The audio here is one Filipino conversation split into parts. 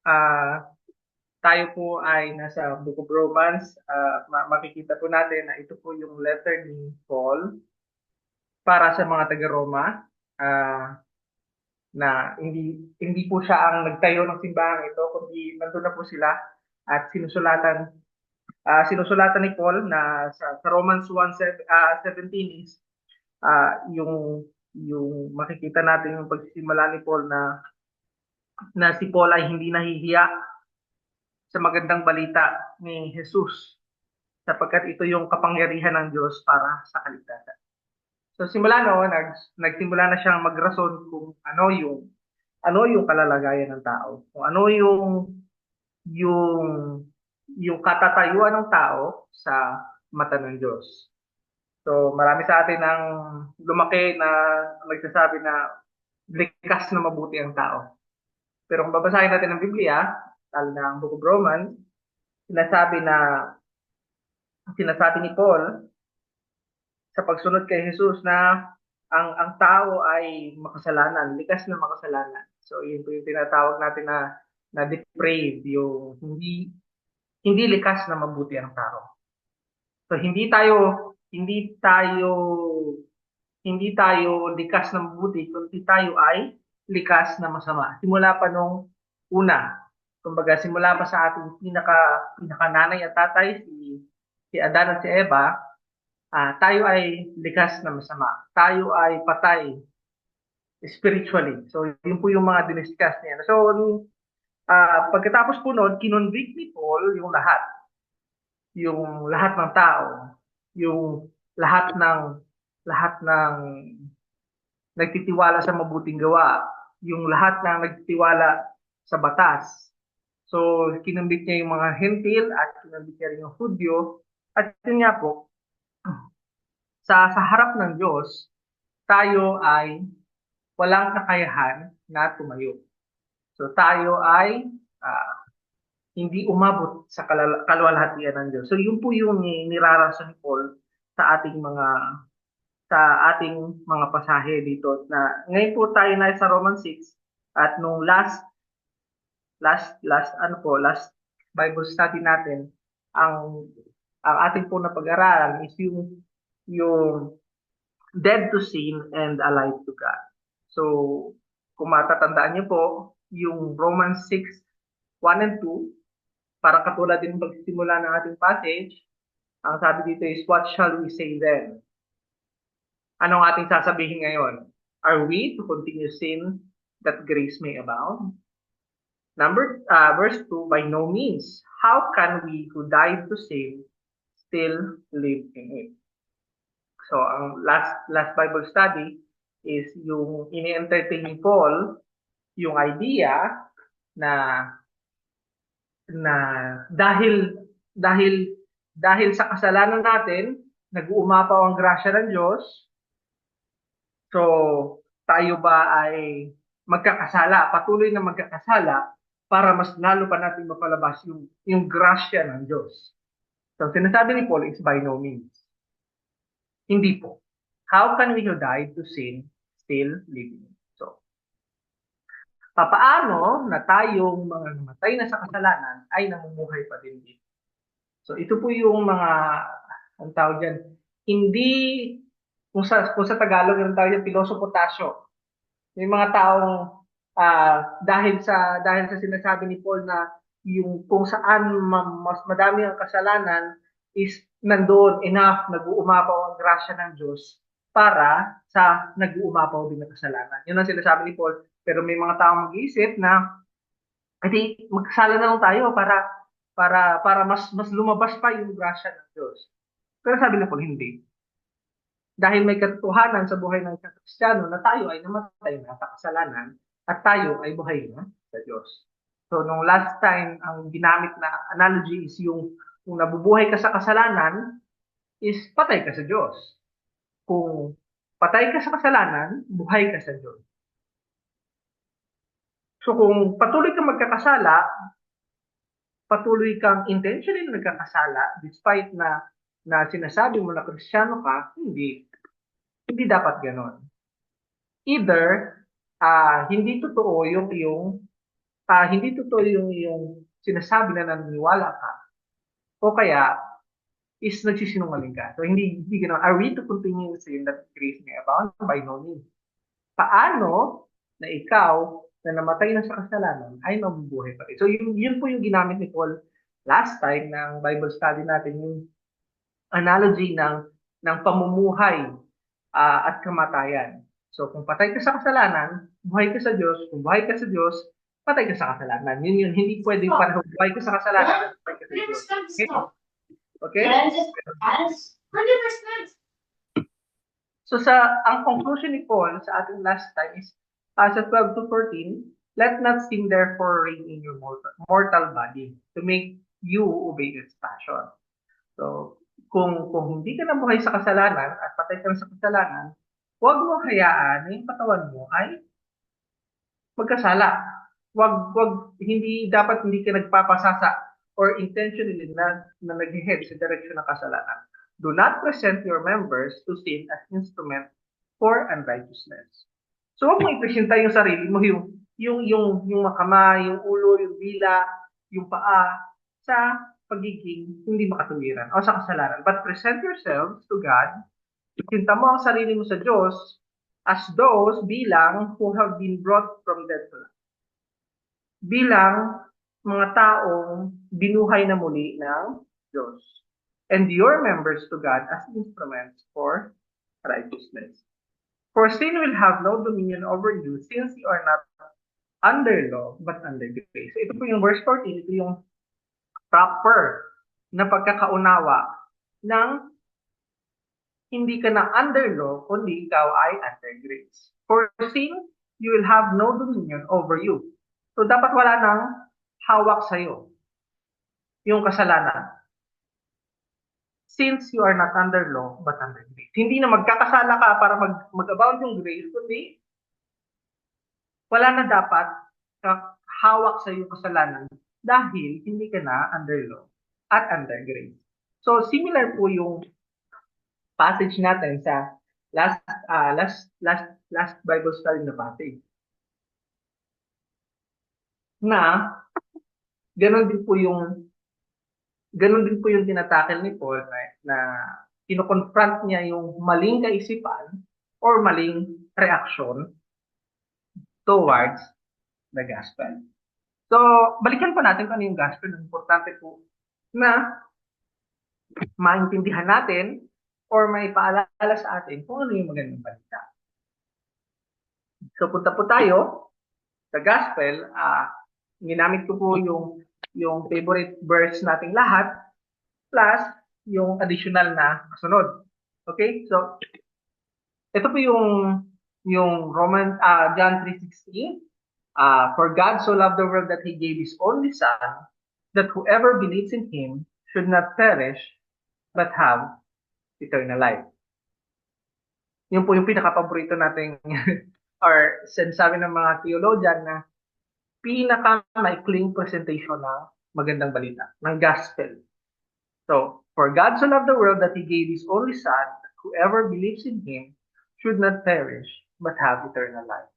Ah, tayo po ay nasa Book of Romans. Makikita po natin na ito po yung letter ni Paul para sa mga taga-Roma. Ah, na hindi po siya ang nagtayo ng simbahan ito, kundi nandun na po sila at sinusulatan ni Paul na sa Romans 1:17 is yung makikita natin yung pagsisimula ni Paul na si Paul ay hindi nahihiya sa magandang balita ni Jesus sapagkat ito yung kapangyarihan ng Diyos para sa kaligtasan. So simula noon, nagsimula na siyang magrason kung ano yung kalalagayan ng tao, kung ano yung yung katatayuan ng tao sa mata ng Diyos. So marami sa atin ang lumaki na nagsasabi na likas na mabuti ang tao. Pero kung babasahin natin ang Biblia, lalo na ang Book of Romans, sinasabi na sinasabi ni Paul sa pagsunod kay Jesus na ang tao ay makasalanan, likas na makasalanan. So yun po yung tinatawag natin na depraved, yung hindi likas na mabuti ang tao. So hindi tayo likas na mabuti, kundi tayo ay likas na masama. Simula pa nung una. Kumbaga simula pa sa ating pinakananay at tatay si Adan at si Eva, tayo ay likas na masama. Tayo ay patay spiritually. So, yun po yung mga diniscuss niya. So, pagkatapos po noon, kinonvict ni Paul yung lahat ng tao, yung lahat ng nagtitiwala sa mabuting gawa, yung lahat ng nagtitiwala sa batas. So, kinonvict niya yung mga Hentil at kinonvict niya rin yung Hudyo. At yun nga po, sa harap ng Diyos, tayo ay walang kakayahan na tumayo. So tayo ay ah, hindi umabot sa kaluwalhatian ng Diyos. So yun po yung nirarason ni Paul sa ating mga sa ating mga pasahe dito na ngayon po tayo na sa Romans 6 at nung last Bible study natin ang ating po na pag-aralan is yung dead to sin and alive to God. So, kung matatandaan niyo po, yung Romans 6, 1 and 2, parang katulad din pagsimula ng ating passage, ang sabi dito is, what shall we say then? Anong ating sasabihin ngayon? Are we to continue sin that grace may abound? Verse 2, by no means. How can we who died to sin still live in it? So, ang last Bible study is yung ini-entertain ni Paul yung idea na na dahil dahil dahil sa kasalanan natin, nag-uumapaw ang grasya ng Diyos. So, tayo ba ay magkakasala, patuloy na magkakasala para mas lalo pa natin mapalabas yung grasya ng Diyos. So, sinasabi ni Paul is by no means. Hindi po. How can we who died to sin still live? So, papaano na tayong mga namatay na sa kasalanan ay namumuhay pa din dito. So ito po yung mga, ang tawag dyan, hindi, kung sa Tagalog, yung tawag dyan, pilosopotasyo. May mga taong dahil sa sinasabi ni Paul na yung kung saan mas madami ang kasalanan is nandoon enough, nag-uumapaw ang grasya ng Diyos para sa nag-uumapaw din ng kasalanan. Yun ang sinasabi ni Paul. Pero may mga taong mag-iisip na kasi magkasala na lang tayo para mas lumabas pa yung grasya ng Diyos. Pero sabi na po, hindi. Dahil may katotohanan sa buhay ng isang Kristiyano na tayo ay namatay na sa kasalanan at tayo ay buhay na sa Diyos. So, nung last time, ang ginamit na analogy is yung kung nabubuhay ka sa kasalanan, is patay ka sa Diyos. Kung patay ka sa kasalanan, buhay ka sa Diyos. So, kung patuloy kang magkakasala, patuloy kang intentionally nagkakasala despite na sinasabi mo na Kristiyano ka, hindi dapat ganon. Either hindi totoo yung hindi totoo yung sinasabi na naniniwala ka, o kaya is nagsisinungaling ka. So, hindi ganoon. Are we to continue saying that grace may abound? By no means. Paano na ikaw na namatay na sa kasalanan ay mabubuhay pa rin? So, yun po yung ginamit ni Paul last time ng Bible study natin, yung analogy ng pamumuhay at kamatayan. So, kung patay ka sa kasalanan, buhay ka sa Diyos. Kung buhay ka sa Diyos, patay ka sa kasalanan. Yun. Hindi pwedeng pareho buhay ka sa kasalanan at buhay ka sa Diyos. Okay? Okay? So ang conclusion ni Paul sa ating last time is sa 12 to 14, let not sin therefore reign in your mortal body to make you obey its passion. So kung hindi ka nabuhay sa kasalanan at patay ka sa kasalanan, huwag mo hayaan na yung katawan mo ay magkasala. Hindi ka nagpapasasa or intentionally na nag-head sa direksyon ng kasalanan. Do not present your members to sin as instrument for unrighteousness. So, huwag mo ipresenta yung sarili mo, yung makama, yung ulo, yung dila, yung paa, sa pagiging hindi makatuwiran o sa kasalanan. But present yourselves to God, isinta mo ang sarili mo sa Diyos as those bilang who have been brought from death to life. Bilang mga taong binuhay na muli ng Diyos. And your members to God as instruments for righteousness. For sin will have no dominion over you since you are not under law but under grace. So ito po yung verse 14, ito yung proper na pagkakaunawa ng hindi ka na under law, kundi ikaw ay under grace. For sin, you will have no dominion over you. So dapat wala nang hawak sa'yo yung kasalanan. Since you are not under law, but under grace. Hindi na magkakasala ka para mag-abound yung grace, kundi wala na dapat hawak sa yung kasalanan dahil hindi ka na under law at under grace. So, similar po yung passage natin sa last Bible study na passage. Na, ganun din po yung tinatakil ni Paul na kino-confront niya yung maling kaisipan or maling reaction towards the gospel. So, balikan po natin kung ano yung gospel. Importante po na maintindihan natin or may paalala sa atin kung ano yung magandang balita. So, punta po tayo sa gospel. Ginamit ko po yung favorite verse nating lahat plus yung additional na kasunod. Okay? So, ito po yung John 3:16. For God so loved the world that He gave His only Son, that whoever believes in Him should not perish, but have eternal life. Yun po yung pinaka-paborito nating or sinasabi ng mga theologian na pinaka-maikling presentation ng magandang balita, ng gospel. So, for God so loved the world that He gave His only Son, that whoever believes in Him should not perish, but have eternal life.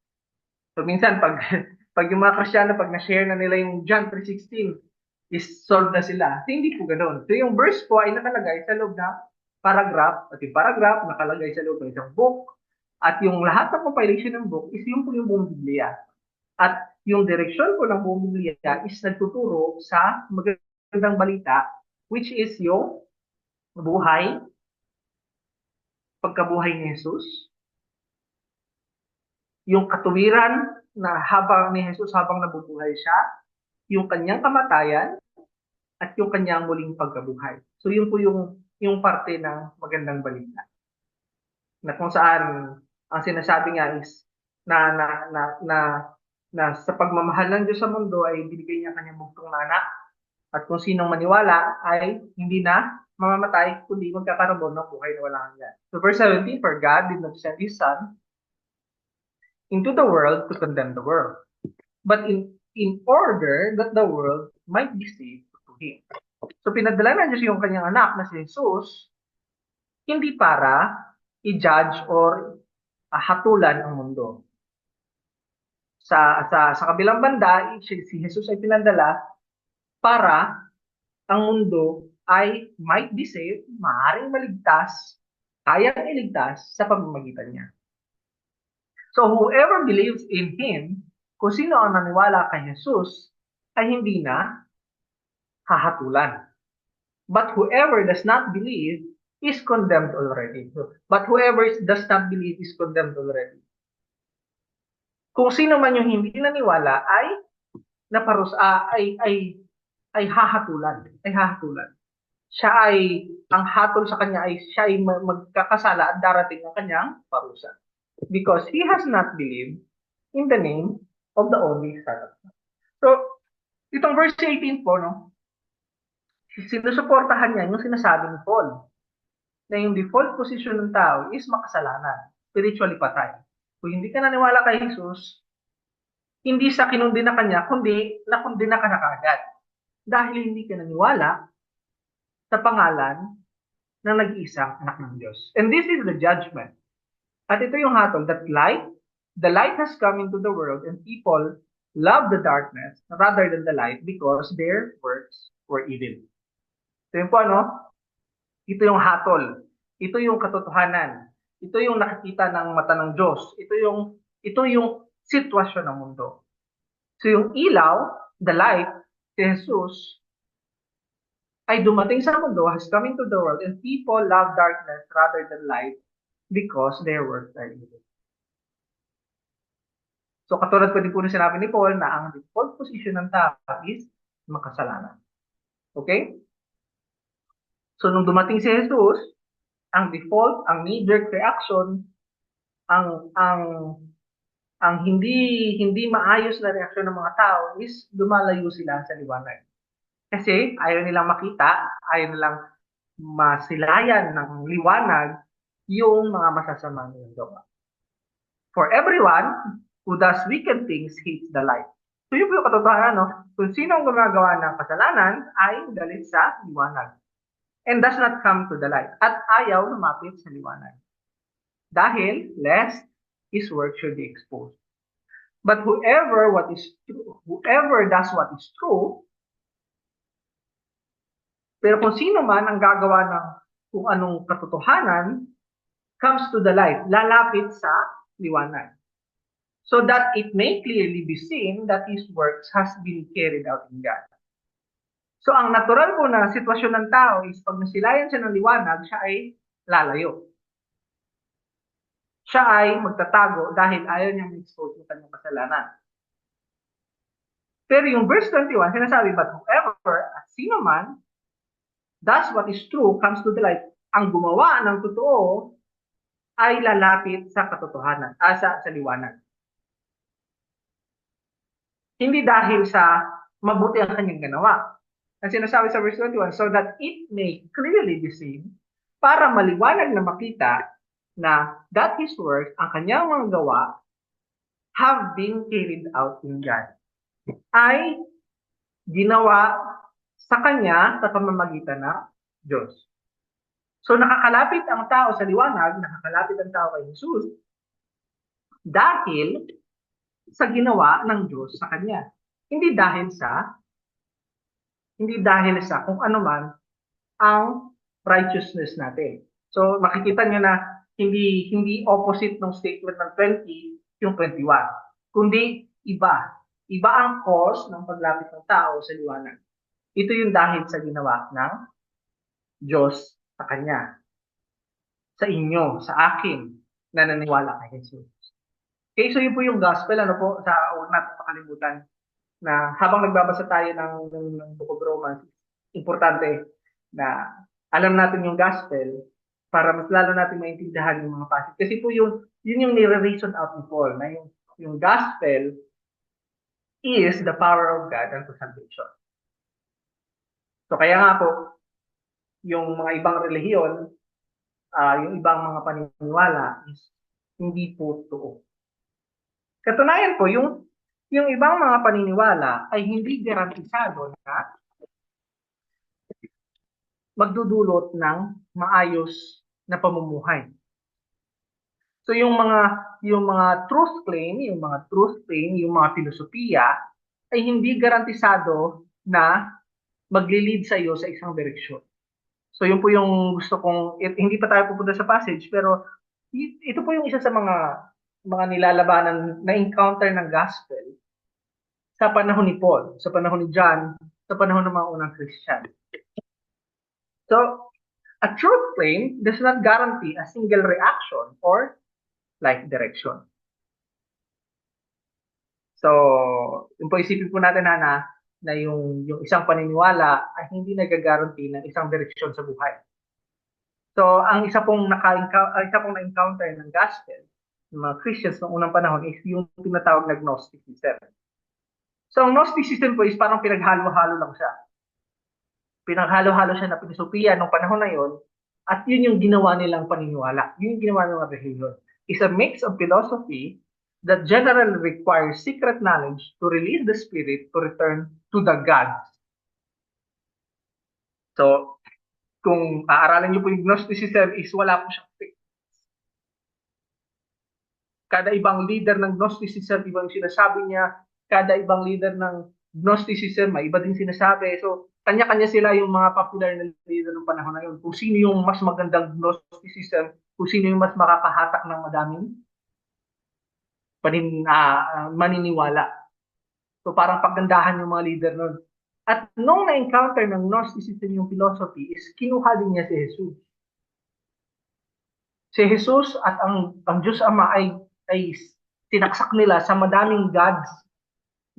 So, minsan, pag yung mga Kristiyano, pag na-share na nila yung John 3:16, is solved na sila. So, hindi po ganoon. So, yung verse po ay nakalagay sa loob ng paragraph, at yung paragraph nakalagay sa loob ng isang book, at yung lahat ng compilation ng book is yung po yung buong Biblia. At yung direksyon po ng buong Biblia is nagtuturo sa magandang balita, which is yung buhay, pagkabuhay ni Jesus, yung katuwiran na habang ni Jesus habang nabubuhay siya, yung kanyang kamatayan, at yung kanyang muling pagkabuhay. So yun po yung parte ng magandang balita. Na kung saan ang sinasabi nga is na sa pagmamahal ng Diyos sa mundo ay binigay niya kanyang bugtong na anak. At kung sinong maniwala ay hindi na mamamatay, kundi magkakaroon ng buhay na walang hanggan. So verse 17, for God did not send His Son into the world to condemn the world, but in order that the world might be saved to Him. So pinadala na Diyos yung kanyang anak na si Jesus, hindi para i-judge or hatulan ang mundo. Sa kabilang banda, si Jesus ay pinadala para ang mundo ay might be saved, maaaring maligtas, kayang iligtas sa pamamagitan niya. So whoever believes in Him, kung sino ang naniwala kay Jesus, ay hindi na hahatulan. But whoever does not believe is condemned already. But whoever does not believe is condemned already. Kung sino man yung hindi naniwala ay naparus ay hahatulan, Siya ay ang hatol sa kanya ay siya ay magkakasala at darating ang kanyang parusa. Because he has not believed in the name of the only Son of God. So, itong verse 18 po, no, sinusuportahan niya yung sinasabi ni Paul na yung default position ng tao is makasalanan, spiritually patay. Kung hindi ka naniwala kay Jesus, hindi sa kinundina kanya, kundi nakundina ka na kagad. Dahil hindi ka naniwala sa pangalan ng nag-iisang anak ng Diyos. And this is the judgment. At ito yung hatol, that the light has come into the world and people love the darkness rather than the light because their works were evil. Ito yung po, ano? Ito yung hatol. Ito yung katotohanan. Ito yung nakikita ng mata ng Diyos. Ito yung sitwasyon ng mundo. So yung ilaw, the light, si Jesus, ay dumating sa mundo, has come into the world, and people love darkness rather than light because their works are evil. So katulad po din po na sinabi ni Paul na ang default position ng tao is makasalanan. Okay? So nung dumating si Jesus, ang default, ang knee-jerk reaction, ang hindi maayos na reaksyon ng mga tao is lumalayo sila sa liwanag. Kasi ayaw nilang makita, ayaw nilang masilayan ng liwanag yung mga masasama nilang gawa. For everyone who does wicked things hates the light. So yun po yung katotohanan, no? Kung sino ang gumagawa ng kasalanan ay galit sa liwanag and does not come to the light at ayaw lumapit sa liwanag. Dahil lest his work should be exposed. But whoever does what is true, pero kung sino man ang gagawa ng kung anong katotohanan, comes to the light, lalapit sa liwanag. So that it may clearly be seen that his works has been carried out in God. So ang natural po na sitwasyon ng tao is pag nasilayan siya ng liwanag, siya ay lalayo. Siya ay magtatago dahil ayaw niyang ma-expose yung kanyang kasalanan. Pero yung verse 21, sinasabi, but whoever, at sino man, does what is true, comes to the light. Ang gumawa ng totoo ay lalapit sa katotohanan, sa liwanag. Hindi dahil sa mabuti ang kanyang ginawa. Ang sinasabi sa verse 21, so that it may clearly be seen, para maliwanag na makita na that his work, ang kanyang mga gawa, have been carried out in God. Ay ginawa sa kanya sa pamamagitan ng Diyos. So nakakalapit ang tao sa liwanag, nakakalapit ang tao kay Jesus, dahil sa ginawa ng Diyos sa kanya. Hindi dahil sa kung ano man ang righteousness natin. So makikita niyo na hindi opposite ng statement ng 20 yung 21. Kundi iba. Iba ang cause ng paglapit ng tao sa liwanag. Ito yung dahil sa ginawa ng Diyos sa kanya. Sa inyo, sa akin, na naniwala kay Jesus. Okay, so yun po yung gospel, ano po, huwag natin makalimutan na habang nagbabasa tayo ng Book of Romans, importante na alam natin yung gospel para mas lalo natin maintindihan yung mga passage. Kasi po yun yung nire-reason out ni Paul, na yung gospel is the power of God unto salvation. So kaya nga po, yung mga ibang relihiyon, yung ibang mga paniniwala is hindi po totoo. Katunayan po, yung ibang mga paniniwala ay hindi garantisado na magdudulot ng maayos na pamumuhay. So yung mga truth claim, yung mga filosofiya ay hindi garantisado na magli-lead sa iyo sa isang direksyon. So yun po yung gusto kong hindi pa tayo pupunta sa passage pero ito po yung isa sa mga nilalabanan na encounter ng gospel sa panahon ni Paul, sa panahon ni John, sa panahon ng mga unang Christian. So, a truth claim does not guarantee a single reaction or life direction. So, yung po isipin po natin na yung isang paniniwala ay hindi nag-guarantee ng isang direksyon sa buhay. So, ang isa pong na-encounter ng gospel ng mga Christians noong unang panahon is yung tinatawag na Gnosticism. So, ang Gnosticism po is parang pinaghalo-halo lang siya. Pinaghalo-halo siya na filosofiya nung panahon na yon at yun yung ginawa nilang paniniwala. Yun yung ginawa nilang religion. It's a mix of philosophy that generally requires secret knowledge to release the spirit to return to the gods. So, kung aaralin niyo po yung Gnosticism is wala po siyang fix. Kada ibang leader ng Gnosticism, ibang sinasabi niya, kada ibang leader ng Gnosticism, may iba din sinasabi. So, kanya-kanya sila yung mga popular na leader ng panahon na yun. Kung sino yung mas magandang Gnosticism, kung sino yung mas makakahatak ng madaming maniniwala. So, parang paggandahan yung mga leader nun. At nung na-encounter ng Gnosticism yung philosophy is kinuha din niya si Jesus. Si Jesus at ang Diyos Ama ay tinaksak nila sa madaming gods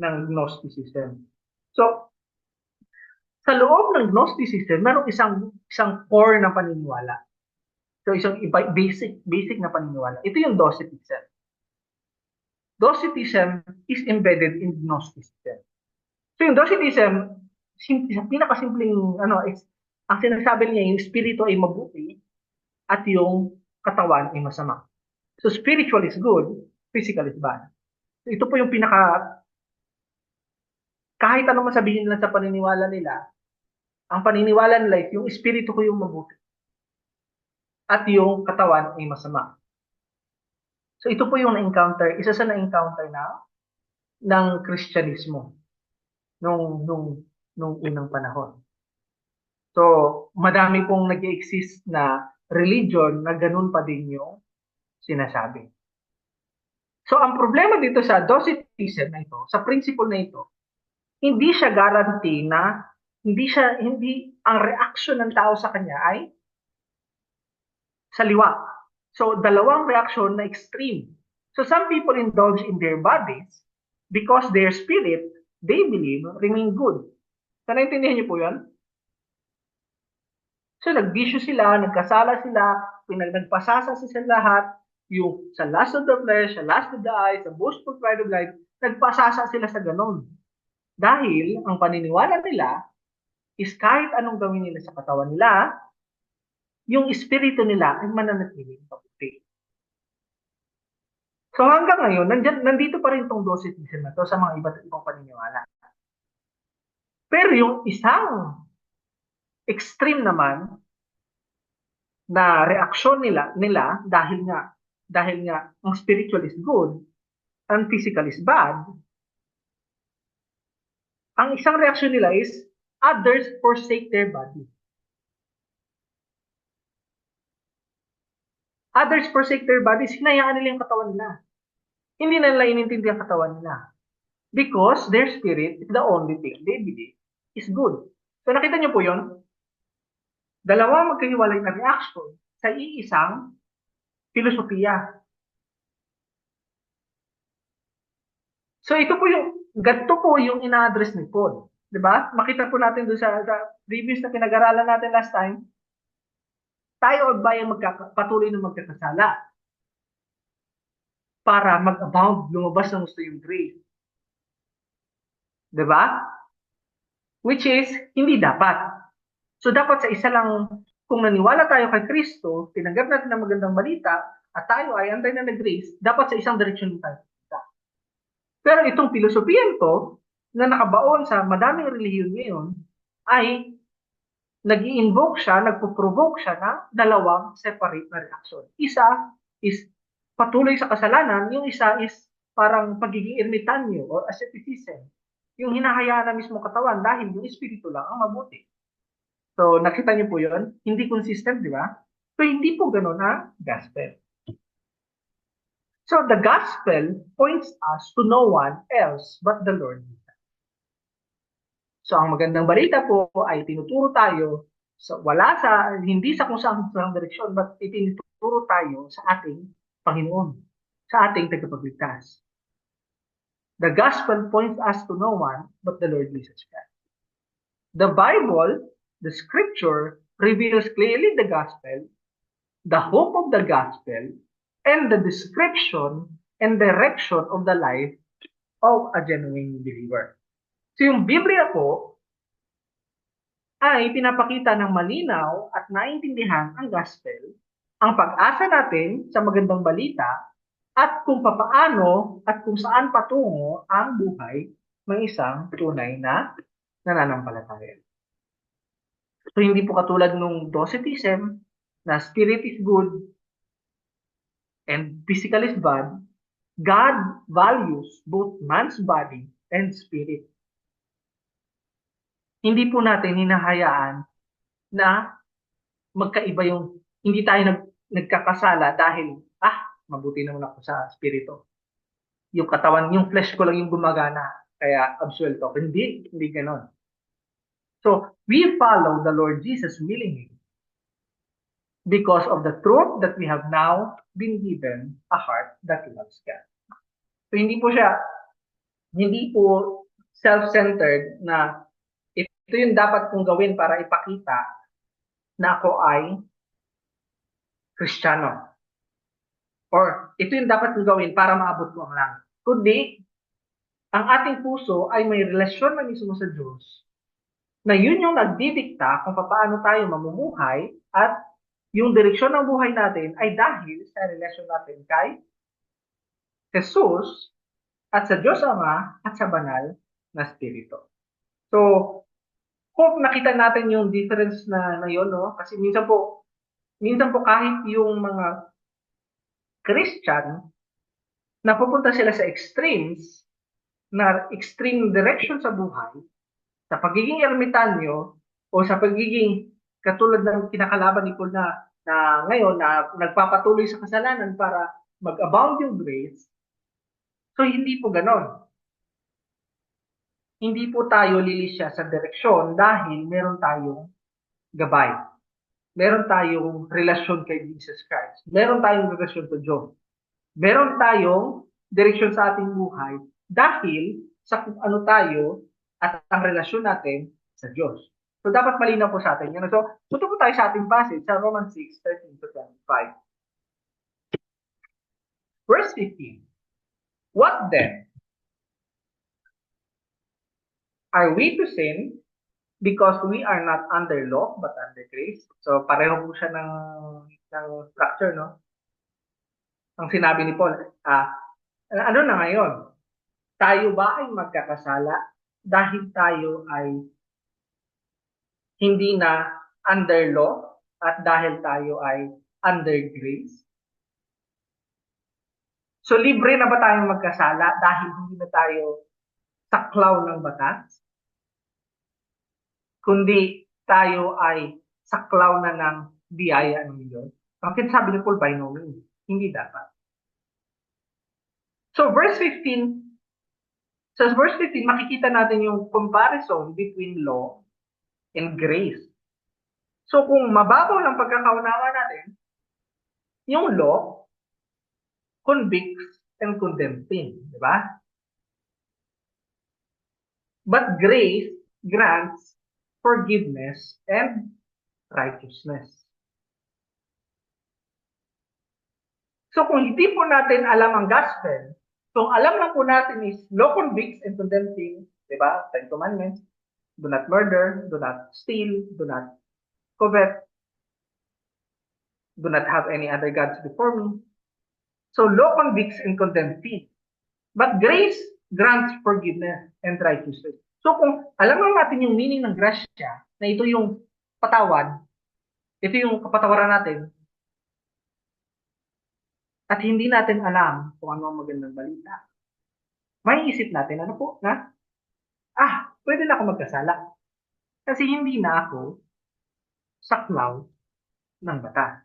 ng Gnosticism. So, sa loob ng Gnosticism, merong isang core na paniniwala. So, isang basic na paniniwala. Ito yung Docetism. Docetism is embedded in Gnosticism. So, yung Docetism, pinakasimpleng, ang sinasabi niya, yung spirito ay mabuti at yung katawan ay masama. So, spiritual is good, physical is bad. So, ito po yung kahit ano masabihin nila sa paniniwala nila, ang paniniwala nila yung espiritu ko yung mabuti at yung katawan ay masama. So ito po yung na-encounter, isa sa na-encounter ng Kristyanismo nung unang panahon. So madami pong nag-exist na religion na ganun pa din yung sinasabi. So ang problema dito sa Docetism na ito, sa principle na ito, hindi siya guarantee na hindi ang reaction ng tao sa kanya ay saliwa. So, dalawang reaction na extreme. So, some people indulge in their bodies because their spirit, they believe, remain good. So, naintindihan niyo po yun? So, nagbisyo sila, nagkasala sila, nagpasasa sa lahat, yung sa lust of the flesh, sa lust of the eyes, sa boastful pride of life, nagpasasa sila sa ganon. Dahil, ang paniniwala nila is kahit anong gawin nila sa katawan nila, yung espiritu nila ay mananatiling mabuti. So hanggang ngayon, nandito pa rin itong Docetism na to sa mga iba't ibang paniniwala. Pero yung isang extreme naman na reaksyon nila dahil nga ang spiritual is good, ang physical is bad, ang isang reaksyon nila is others forsake their body. Others forsake their bodies, hinayaan nila yung katawan nila. Hindi na nila inintindi ang katawan nila. Because their spirit is the only thing they believe is good. So nakita niyo po yun? Dalawa magkahiwalay na reaction sa iisang filosofiya. So ganito po yung ina-address ni Paul. Diba? Makita po natin doon sa previous na pinag-aralan natin last time, tayo ay bayang patuloy na magkakasala para mag-abound, lumabas ng gusto yung grace. Diba? Which is, hindi dapat. So dapat sa isa lang, kung naniwala tayo kay Kristo, tinanggap natin ang magandang balita, at tayo ay antay na grace, dapat sa isang direksyon tayo. Pero itong filosofiyan to, na nakabaon sa madaming relihiyon ngayon, ay nag-i-invoke siya, nagpo-provoke siya ng dalawang separate na reaction. Isa is patuloy sa kasalanan, yung isa is parang pagiging ermitanyo or asceticism. Yung hinahayaan na mismo katawan dahil yung espiritu lang ang mabuti. So, nakita niyo po yun? Hindi consistent, di ba? So, hindi po ganun ang gospel. So, the gospel points us to no one else but the Lord. So, ang magandang balita po ay tinuturo tayo hindi sa kung saan direksyon, but itinuturo tayo sa ating Panginoon, sa ating tagapagligtas. The gospel points us to no one but the Lord Jesus Christ. The Bible, the scripture, reveals clearly the gospel, the hope of the gospel, and the description and direction of the life of a genuine believer. So yung Biblia po ay pinapakita ng malinaw at naintindihan ang gospel, ang pag-asa natin sa magandang balita, at kung papaano at kung saan patungo ang buhay ng isang tunay na nananampalataya. So hindi po katulad nung Docetism na spirit is good and physical is bad. God values both man's body and spirit. Hindi po natin hinahayaan na magkaiba yung, hindi tayo nagkakasala dahil, mabuti naman ako sa spirito. Yung katawan, yung flesh ko lang yung gumagana, kaya absuelto. Hindi ganon. So, we follow the Lord Jesus willingly because of the truth that we have now been given a heart that loves God. So, hindi po self-centered na ito yung dapat kong gawin para ipakita na ako ay Kristiyano. Or ito yung dapat kong gawin para maabot ko ang langit. Kundi, ang ating puso ay may relasyon na mismo sa Diyos na yun yung nagdidikta kung paano tayo mamumuhay at yung direksyon ng buhay natin ay dahil sa relasyon natin kay Jesus at sa Diyos Ama at sa banal na Espiritu. So, kung nakita natin yung difference na yun, no? Kasi minsan po kahit yung mga Christian, napupunta sila sa extremes, na extreme direction sa buhay, sa pagiging ermitanyo, o sa pagiging katulad ng kinakalaban ni Paul na ngayon na nagpapatuloy sa kasalanan para mag-abound yung grace. So, hindi po ganon. Hindi po tayo lilisya sa direksyon dahil meron tayong gabay. Meron tayong relasyon kay Jesus Christ. Meron tayong relasyon sa Diyos. Meron tayong direksyon sa ating buhay dahil sa kung ano tayo at ang relasyon natin sa Diyos. So, dapat malinaw po sa atin yan. So, punta po tayo sa ating passage sa Romans 6:13-25. Verse 15. What then? Are we to sin because we are not under law but under grace? So, pareho po siya ng structure, no? Ang sinabi ni Paul, ano na ngayon? Tayo ba ay magkakasala dahil tayo ay hindi na under law at dahil tayo ay under grace? So, libre na ba tayong magkasala dahil hindi na tayo saklaw ng batas? Kundi tayo ay saklaw na ng biyaya ng Diyos. Bakit sabi ni Paul, by no means? Hindi dapat. So, verse 15, makikita natin yung comparison between law and grace. So, kung mababaw lang pagkakaunawa natin, yung law convicts and condemns sin, di ba? But grace grants forgiveness and righteousness. So, kung hindi po natin alam ang gospel, kung alam lang po natin is law convicts and condemns sin, di ba? 10 Commandments, do not murder, do not steal, do not covet, do not have any other gods before me. So, law convicts and condemns sin. But grace grants forgiveness and righteousness. So, kung alam lang natin yung meaning ng grasya, na ito yung patawad, ito yung kapatawaran natin, at hindi natin alam kung ano ang magandang balita, may isip natin, ano po, pwede na ako magkasala. Kasi hindi na ako saklaw ng batas.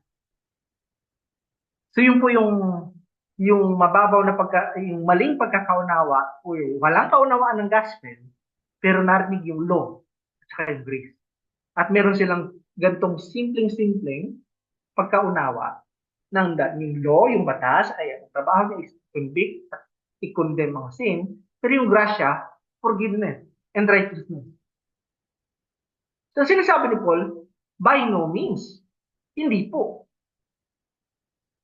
So yun po yung mababaw na yung maling pagkakaunawa o yung walang kaunawaan ng gospel, pero narinig yung law at saka yung grace. At meron silang gantong simpleng-simpleng pagkaunawa ng yung law, yung batas, ay ang trabaho niya is convict at i-condemn ang sin, pero yung grasya, forgiveness and righteousness. So sinasabi ni Paul, by no means, hindi po.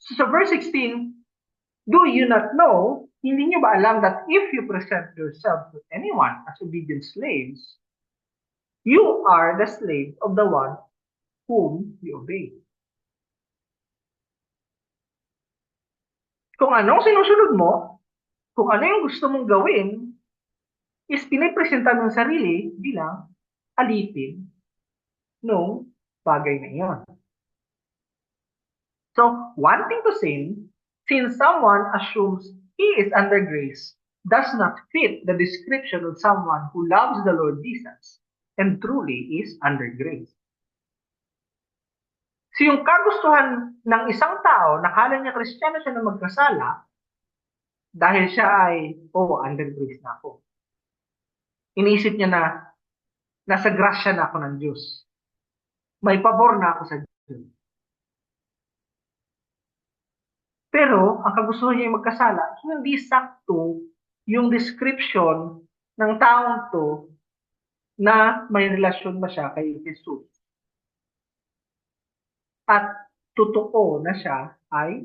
So sa verse 16, do you not know, hindi nyo ba alam that if you present yourself to anyone as obedient slaves, you are the slave of the one whom you obey. Kung anong sinusunod mo, kung ano yung gusto mong gawin, is pinipresenta ng sarili bilang alipin nung bagay na iyon. So, wanting to sin, since someone assumes he is under grace, does not fit the description of someone who loves the Lord Jesus and truly is under grace. So yung kagustuhan ng isang tao, nakala niya Kristiyano siya na magkasala, dahil siya ay, under grace na ako. Iniisip niya na, nasa grasya na ako ng Diyos. May pabor na ako sa Diyos. Pero, ang kagustuhan niya ay magkasala, hindi sakto yung description ng taong to na may relasyon ba siya kay Jesus. At totoo na siya ay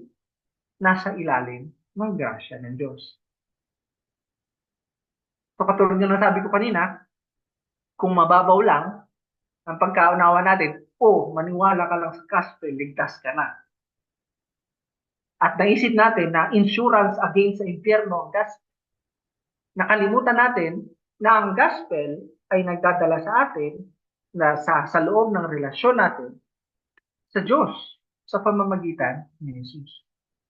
nasa ilalim ng grasya ng Diyos. So katulad ng nasabi ko kanina, kung mababaw lang ang pagkaunawa natin, maniwala ka lang sa gospel, ligtas ka na. At naisip natin na insurance against sa impyerno ang gospel. Nakalimutan natin na ang gospel ay nagdadala sa atin na sa loob ng relasyon natin sa Diyos sa pamamagitan ni Jesus.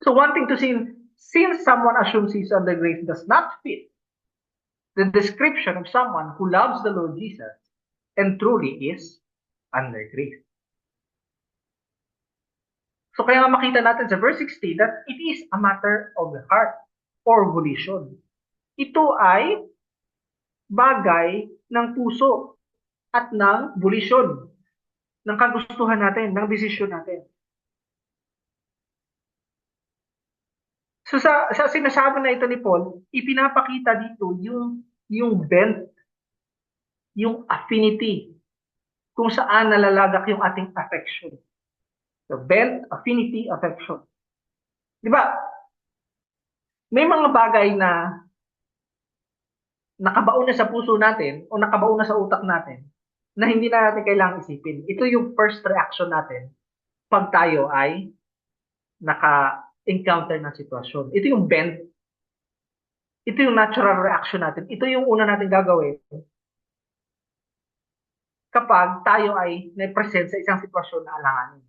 So wanting to sin, since someone assumes he's under grace, does not fit the description of someone who loves the Lord Jesus and truly is under grace. So kaya nga makita natin sa verse 16 that it is a matter of the heart or volition. Ito ay bagay ng puso at ng volition, ng kagustuhan natin, ng desisyon natin. So sa sinasabi na ito ni Paul, ipinapakita dito yung bent, yung affinity, kung saan nalalagak yung ating affection. So bent, affinity, affection. Di ba? May mga bagay na nakabaon na sa puso natin o nakabaon na sa utak natin na hindi na natin kailangang isipin. Ito yung first reaction natin pag tayo ay naka-encounter ng sitwasyon. Ito yung bent. Ito yung natural reaction natin. Ito yung una natin gagawin kapag tayo ay na-present sa isang sitwasyon na alanganin.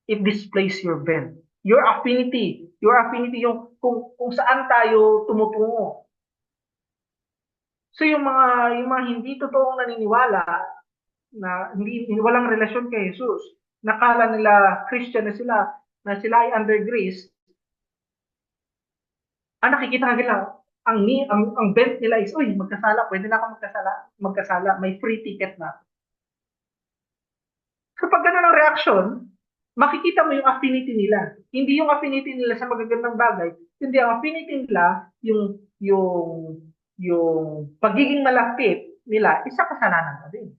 It displays your bent. Your affinity yung kung saan tayo tumutungo. So yung mga hindi totoong naniniwala na walang relasyon kay Jesus, nakala nila Christian na sila ay under grace, nakikita nila ang bent nila is, magkasala, pwede na ako magkasala, may free ticket na. So pag ganun ang reaction, makikita mo yung affinity nila. Hindi yung affinity nila sa magagandang bagay, hindi ang affinity nila yung pagiging malapit nila, isa kasalanan na din.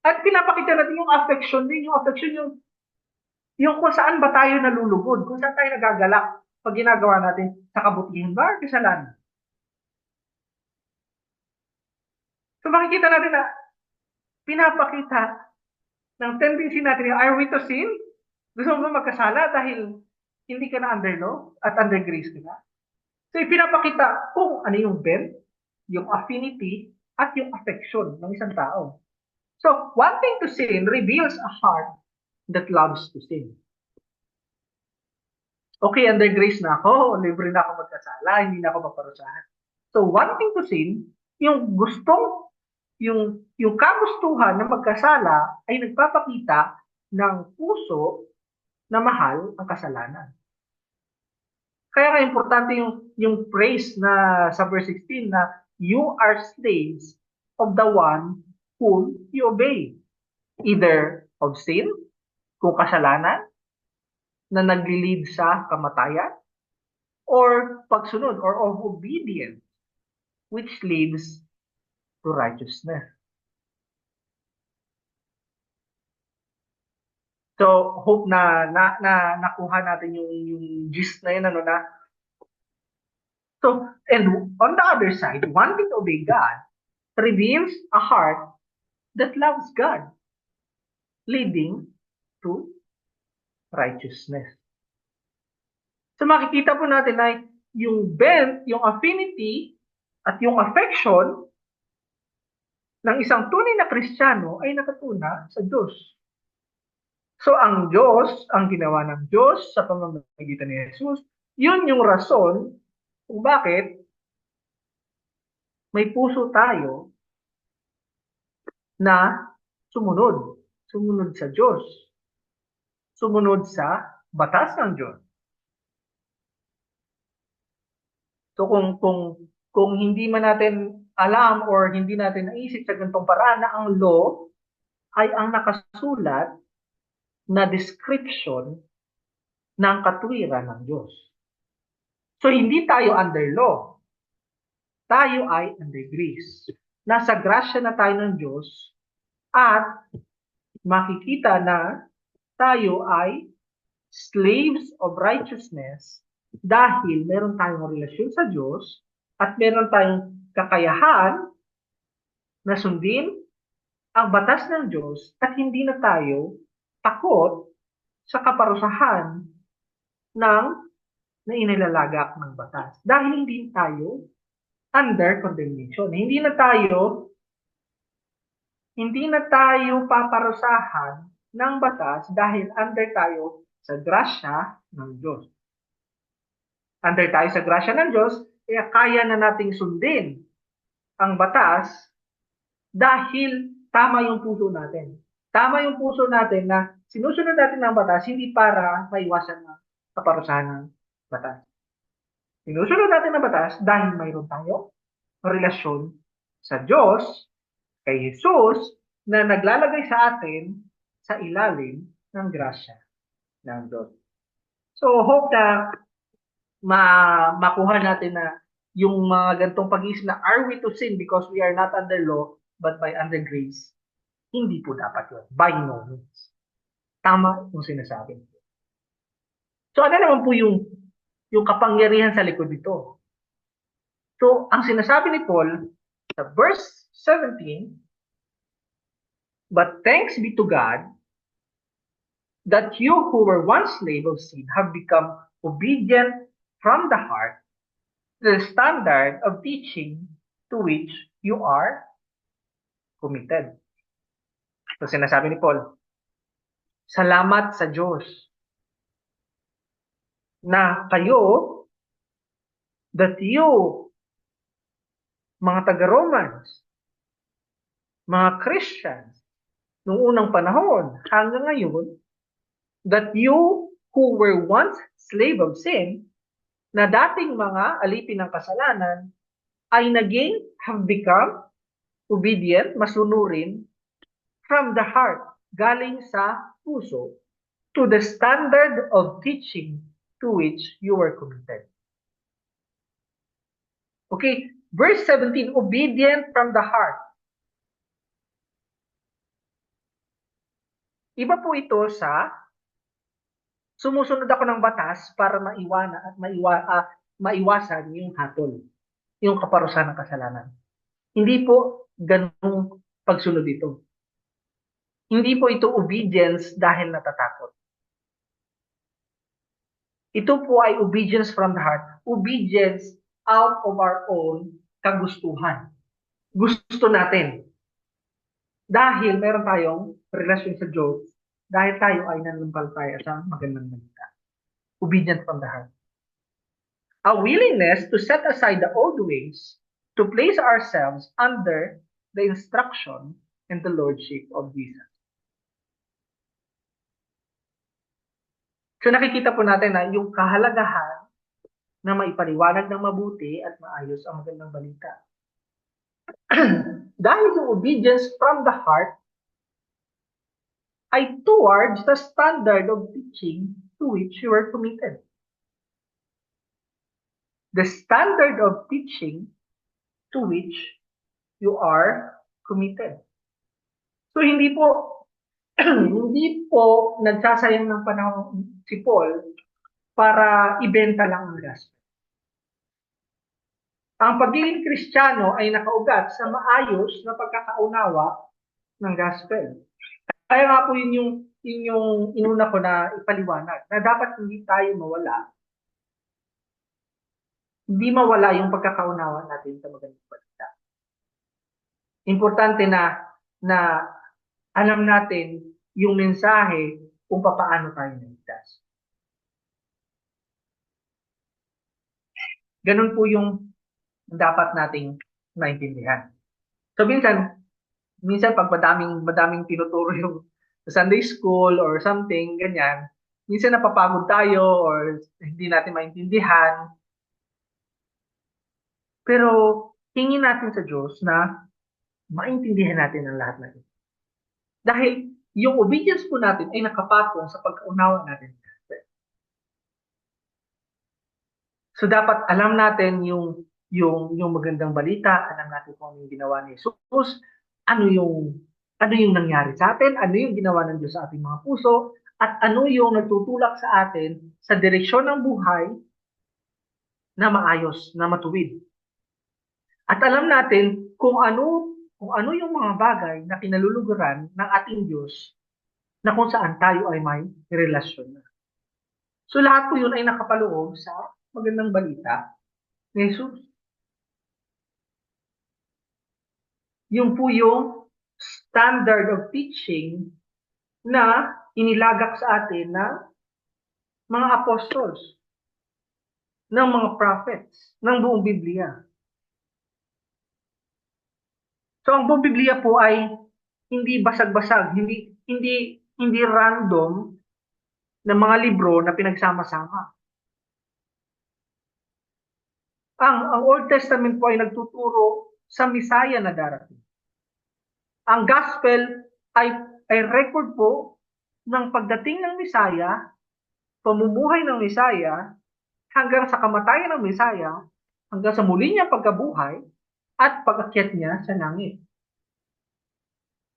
At pinapakita natin yung affection din, yung kung saan ba tayo nalulugod, kung saan tayo nagagalak pag ginagawa natin sa kabutihan ba, kasalanan. So makikita natin na pinapakita ng tendency natin, are we to sin? Gusto mo ba magkasala dahil hindi ka na under law at under grace ka na? So ipinapakita kung ano yung bent, yung affinity, at yung affection ng isang tao. So wanting to sin reveals a heart that loves to sin. Okay, under grace na ako, libre na ako magkasala, hindi na ako paparusahan. So, wanting to sin, yung gustong, yung kagustuhan na magkasala ay nagpapakita ng puso na mahal ang kasalanan. Kaya nga importante yung praise na sa verse 16 na you are slaves of the one whom you obey. Either of sin, kung kasalanan, na nagli-lead sa kamatayan, or pagsunod or of obedience, which leads to righteousness. So, hope na nakuha natin yung gist na yun, ano na. So, and on the other side, wanting to obey God reveals a heart that loves God, leading to righteousness. So, makikita po natin na yung bent, yung affinity, at yung affection ng isang tunay na Kristiyano ay nakatuna sa Diyos. So, ang Diyos, ang ginawa ng Diyos sa pamamagitan ni Jesus, yun yung rason kung bakit may puso tayo na sumunod. Sumunod sa Diyos. Sumunod sa batas ng Diyos. So, kung hindi man natin alam or hindi natin naisip sa ganitong paraan na ang law ay ang nakasulat na description ng katwiran ng Diyos. So, hindi tayo under law. Tayo ay under grace. Nasa grasya na tayo ng Diyos at makikita na tayo ay slaves of righteousness dahil meron tayong relasyon sa Diyos at meron tayong kakayahan na sundin ang batas ng Diyos at hindi na tayo takot sa kaparusahan ng na inilalagak ng batas. Dahil hindi tayo under condemnation. Hindi na tayo paparusahan ng batas dahil under tayo sa grasya ng Diyos. Under tayo sa grasya ng Diyos, kaya kaya na nating sundin ang batas dahil tama yung puso natin. Tama yung puso natin na sinusunod natin ang batas hindi para maiwasan ng kaparusahan ng batas. Sinusunod natin ang batas dahil mayroon tayo relasyon sa Diyos, kay Jesus, na naglalagay sa atin sa ilalim ng grasya ng Diyos. So, hope na makuha natin na yung mga ganitong pag-iisip na are we to sin because we are not under law but by under grace? Hindi po dapat yun. By no means. Tama yung sinasabi. So, ano naman po yung kapangyarihan sa likod nito? So, ang sinasabi ni Paul sa verse 17, but thanks be to God that you who were once slaves of sin have become obedient from the heart to the standard of teaching to which you are committed. So sinasabi ni Paul, salamat sa Diyos na kayo, that you, mga taga-Romans, mga Christians, noong unang panahon hanggang ngayon, that you who were once slave of sin, na dating mga alipin ng kasalanan, ay have become obedient, masunurin, from the heart, galing sa puso, to the standard of teaching to which you were committed. Okay, verse 17, obedient from the heart. Iba po ito sa sumusunod ako ng batas para maiwasan yung hatol, yung kaparusahan ng kasalanan. Hindi po ganung pagsunod ito. Hindi po ito obedience dahil natatakot. Ito po ay obedience from the heart. Obedience out of our own kagustuhan. Gusto natin. Dahil meron tayong relasyon sa Diyos, dahil tayo ay nanumpalataya sa magandang balita. Obedience from the heart. A willingness to set aside the old ways, to place ourselves under the instruction and the lordship of Jesus. So nakikita po natin na yung kahalagahan na maipaliwanag ng mabuti at maayos ang magandang balita. Dahil yung obedience from the heart ay towards the standard of teaching to which you were committed. The standard of teaching to which you are committed. So hindi po hindi po nagsasayang ng panahon si Paul para ibenta lang ang gospel. Ang pagiging Kristiyano ay nakaugat sa maayos na pagkakaunawa ng gospel. Kaya nga po yun yung inuna ko na ipaliwanag, na dapat hindi tayo hindi mawala yung pagkakaunawa natin sa magandang balita. Importante na alam natin yung mensahe kung paano tayo naligtas. Ganun po yung dapat nating maintindihan. So minsan pag madaming tinuturo yung Sunday school or something, ganyan, minsan napapagod tayo or hindi natin maintindihan. Pero hingin natin sa Diyos na maintindihan natin ang lahat ng ito. Dahil yung obedience po natin ay nakapatong sa pagkaunawa natin. So dapat alam natin yung magandang balita, alam natin kung ano yung ginawa ni Jesus, ano yung nangyari sa atin, ano yung ginawa ng Diyos sa ating mga puso, at ano yung nagtutulak sa atin sa direksyon ng buhay na maayos, na matuwid. At alam natin kung ano yung mga bagay na kinaluluguran ng ating Diyos na kung saan tayo ay may relasyon na. So lahat po yun ay nakapaloob sa magandang balita ni Jesus. Yung po yung standard of teaching na inilagak sa atin ng mga apostles, ng mga prophets, ng buong Biblia. So ang buong Biblia po ay hindi basag-basag, hindi random na mga libro na pinagsama-sama. Ang Old Testament po ay nagtuturo sa Messiah na darating. Ang Gospel ay record po ng pagdating ng Messiah, pamumuhay ng Messiah, hanggang sa kamatayan ng Messiah, hanggang sa muli niyang pagkabuhay, at pag-akyat niya sa langit.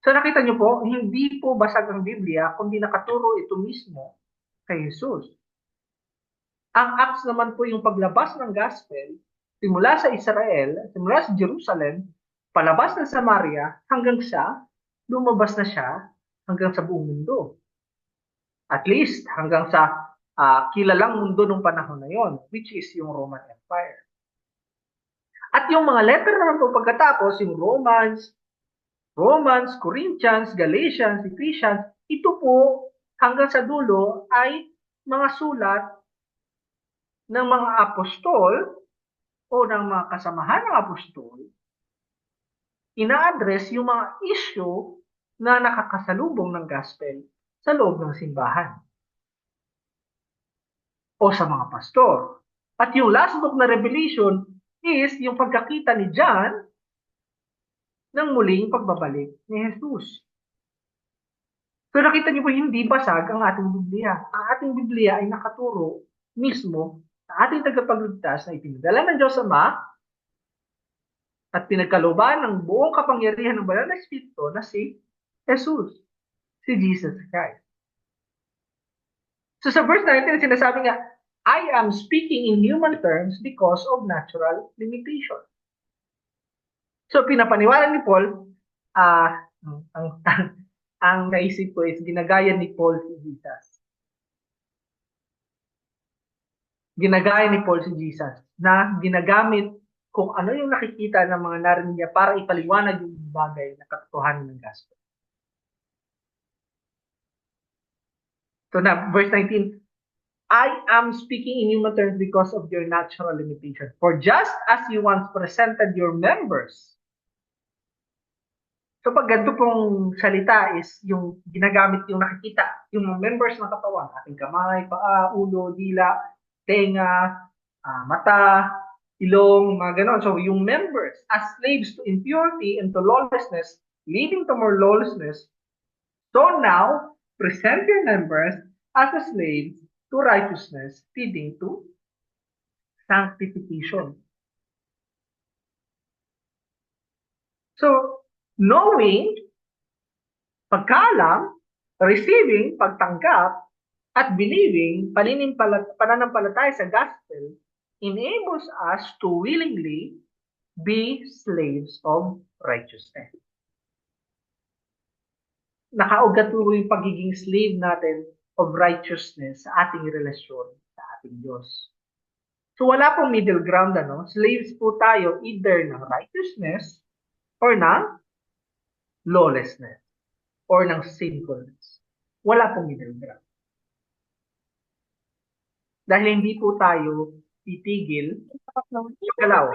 So nakita niyo po, hindi po basag ang Biblia, kundi nakaturo ito mismo kay Jesus. Ang Acts naman po yung paglabas ng Gospel, simula sa Israel, simula sa Jerusalem, palabas ng Samaria, hanggang sa lumabas na siya hanggang sa buong mundo. At least hanggang sa kilalang mundo ng panahon na yon, which is yung Roman Empire. At yung mga letter naman po pagkatapos, yung Romans, Corinthians, Galatians, Ephesians, ito po hanggang sa dulo ay mga sulat ng mga apostol o ng mga kasamahan ng apostol, ina-address yung mga issue na nakakasalubong ng gospel sa loob ng simbahan o sa mga pastor. At yung last book na Revelation is yung pagkakita ni John ng muling pagbabalik ni Jesus. So nakita niyo po, hindi basag ang ating Biblia. Ang ating Biblia ay nakaturo mismo sa ating tagapagligtas na ipinadala ng Diyos Ama at pinagkalooban ng buong kapangyarihan ng Banal na Espiritu na si Jesus, si Jesus Christ. So sa verse 19, sinasabi nga, I am speaking in human terms because of natural limitation. So pinapaniwala ni Paul, ang naisip ko is ginagaya ni Paul si Jesus. Ginagaya ni Paul si Jesus na ginagamit kung ano yung nakikita ng mga narinig niya para ipaliwanag yung bagay na katotohanan ng gospel. So na verse 19, I am speaking in human terms because of your natural limitation. For just as you once presented your members. So pag ganito pong salita is yung ginagamit yung nakikita, yung mga members ng katawan, ating kamay, paa, ulo, dila, tenga, mata, ilong, mga ganon. So yung members as slaves to impurity and to lawlessness, leading to more lawlessness. So now, present your members as a slave to righteousness, leading to sanctification. So, knowing, pagkaalam, receiving, pagtanggap, at believing, pananampalataya sa gospel, enables us to willingly be slaves of righteousness. Nakaugat po yung pagiging slave natin of righteousness sa ating relasyon sa ating Diyos. So wala pong middle ground, ano? Slaves po tayo either ng righteousness or ng lawlessness or ng sinfulness. Wala pong middle ground. Dahil hindi po tayo titigil galaw.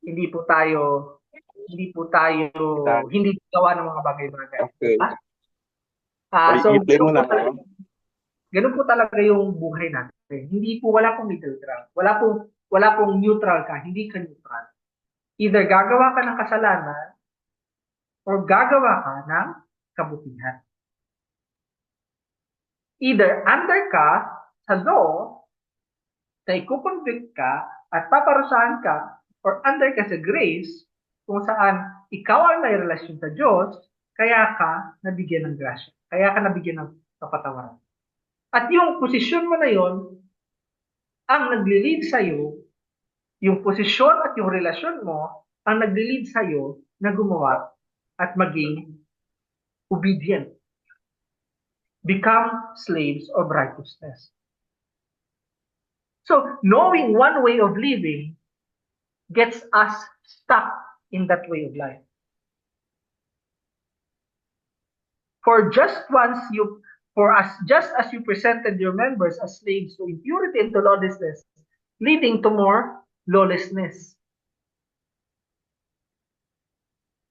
Hindi po tayo hindi gawa ng mga bagay-bagay. Okay. So i-play mo na. Ganun po talaga yung buhay natin. Hindi po, wala pong middle ground. Wala pong neutral ka. Hindi ka neutral. Either gagawa ka ng kasalanan or gagawa ka ng kabutihan. Either under ka sa law na ikukonvict ka at paparusahan ka or under ka sa grace kung saan ikaw ang may relasyon sa Diyos, kaya ka nabigyan ng grasya. Kaya ka nabigyan ng kapatawaran. At yung posisyon mo na yon ang nagli-lead sa'yo, yung posisyon at yung relasyon mo, ang nagli-lead sa'yo na gumawa at maging obedient. Become slaves of righteousness. So, knowing one way of living gets us stuck in that way of life. Just as you presented your members as slaves to impurity and to lawlessness, leading to more lawlessness.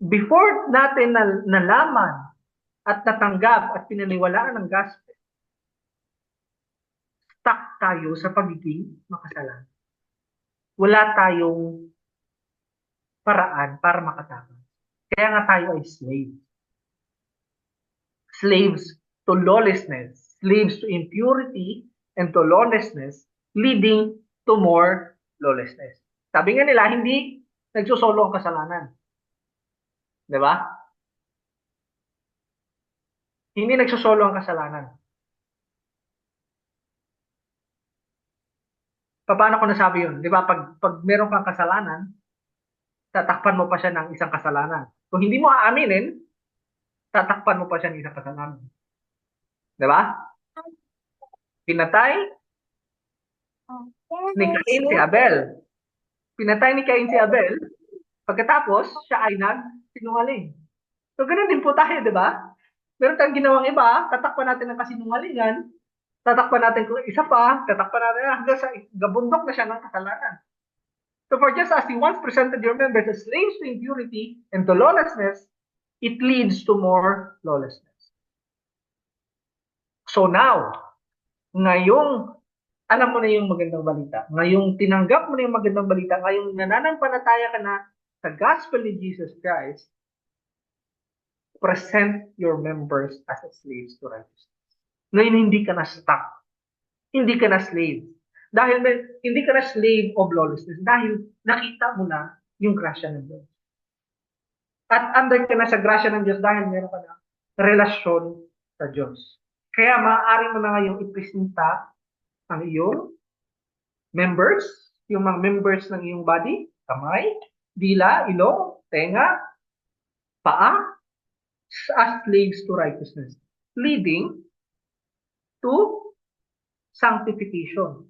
Before natin nalaman at natanggap at pinaniwalaan ng gospel, stuck tayo sa pagiging makasalanan. Wala tayong paraan para makatama. Kaya nga tayo ay slaves. Slaves to lawlessness, slaves to impurity and to lawlessness, leading to more lawlessness. Sabi nga nila, hindi nagsusolo ang kasalanan. Di ba? Hindi nagsusolo ang kasalanan. Paano ko nasabi yun? Di ba? Pag meron kang kasalanan, tatakpan mo pa siya ng isang kasalanan. Kung hindi mo aaminin, tatakpan mo pa siya ng isang kasalanan. Di ba? Pinatay ni Cain si Abel. Pinatay ni Cain si Abel. Pagkatapos, siya ay nagsinungaling. So, ganun din po tayo, di ba? Meron tayong ginawang iba, tatakpan natin ng kasinungalingan, tatakpan natin kung isa pa, tatakpan natin hanggang sa gabundok na siya ng kasalanan. So, for just as you once presented your members as slaves to impurity and to lawlessness, it leads to more lawlessness. So now, ngayong alam mo na yung magandang balita, ngayong tinanggap mo na yung magandang balita, ngayong nananampalataya ka na sa gospel ni Jesus Christ, present your members as slaves to righteousness. Ngayon hindi ka na stuck. Hindi ka na slave. Dahil hindi ka na slave of lawlessness. Dahil nakita mo na yung grasya ng Diyos. At under ka na sa grasya ng Diyos dahil meron ka na relasyon sa Diyos. Kaya maaari mo na ngayong ipresenta ang iyong members, yung mga members ng iyong body, kamay, dila, ilong, tenga, paa, as slaves to righteousness, leading to sanctification.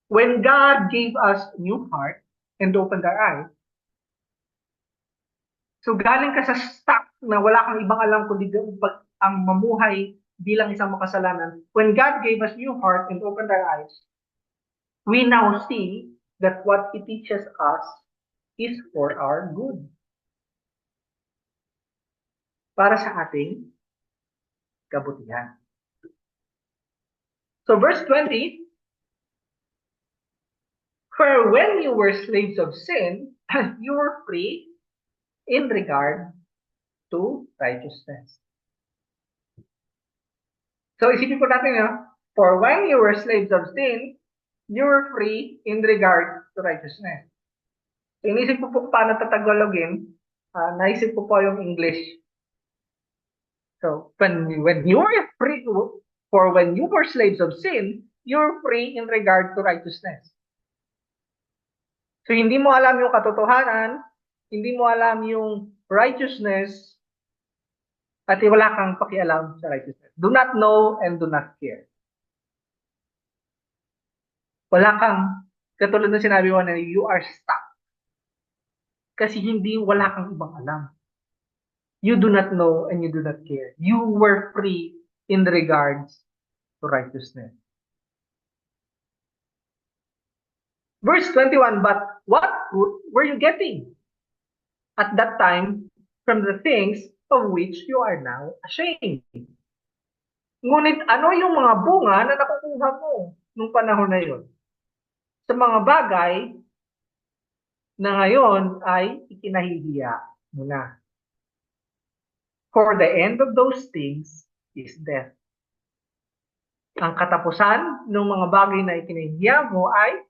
When God gave us a new heart and opened our eyes, so galing ka sa stuck na wala kang ibang alam kundi ang mamuhay bilang isang makasalanan, when God gave us new heart and opened our eyes, we now see that what He teaches us is for our good. Para sa ating kabutihan. So verse 20, for when you were slaves of sin, you were free in regard to righteousness. So isipin po natin, for when you were slaves of sin, you were free in regard to righteousness. So inisip po po paano tatagalogin, naisip po po yung English. So when you were free, for when you were slaves of sin, you were free in regard to righteousness. So hindi mo alam yung katotohanan, hindi mo alam yung righteousness, at wala kang pakialam sa righteousness. Do not know and do not care. Wala kang, katulad ng sinabi mo na you are stuck. Kasi wala kang ibang alam. You do not know and you do not care. You were free in regards to righteousness. Verse 21, but what fruit were you getting at that time from the things of which you are now ashamed? Ngunit ano yung mga bunga na nakukuha mo nung panahon na yun? Sa mga bagay na ngayon ay ikinahihiya mo na. For the end of those things is death. Ang katapusan ng mga bagay na ikinahihiya mo ay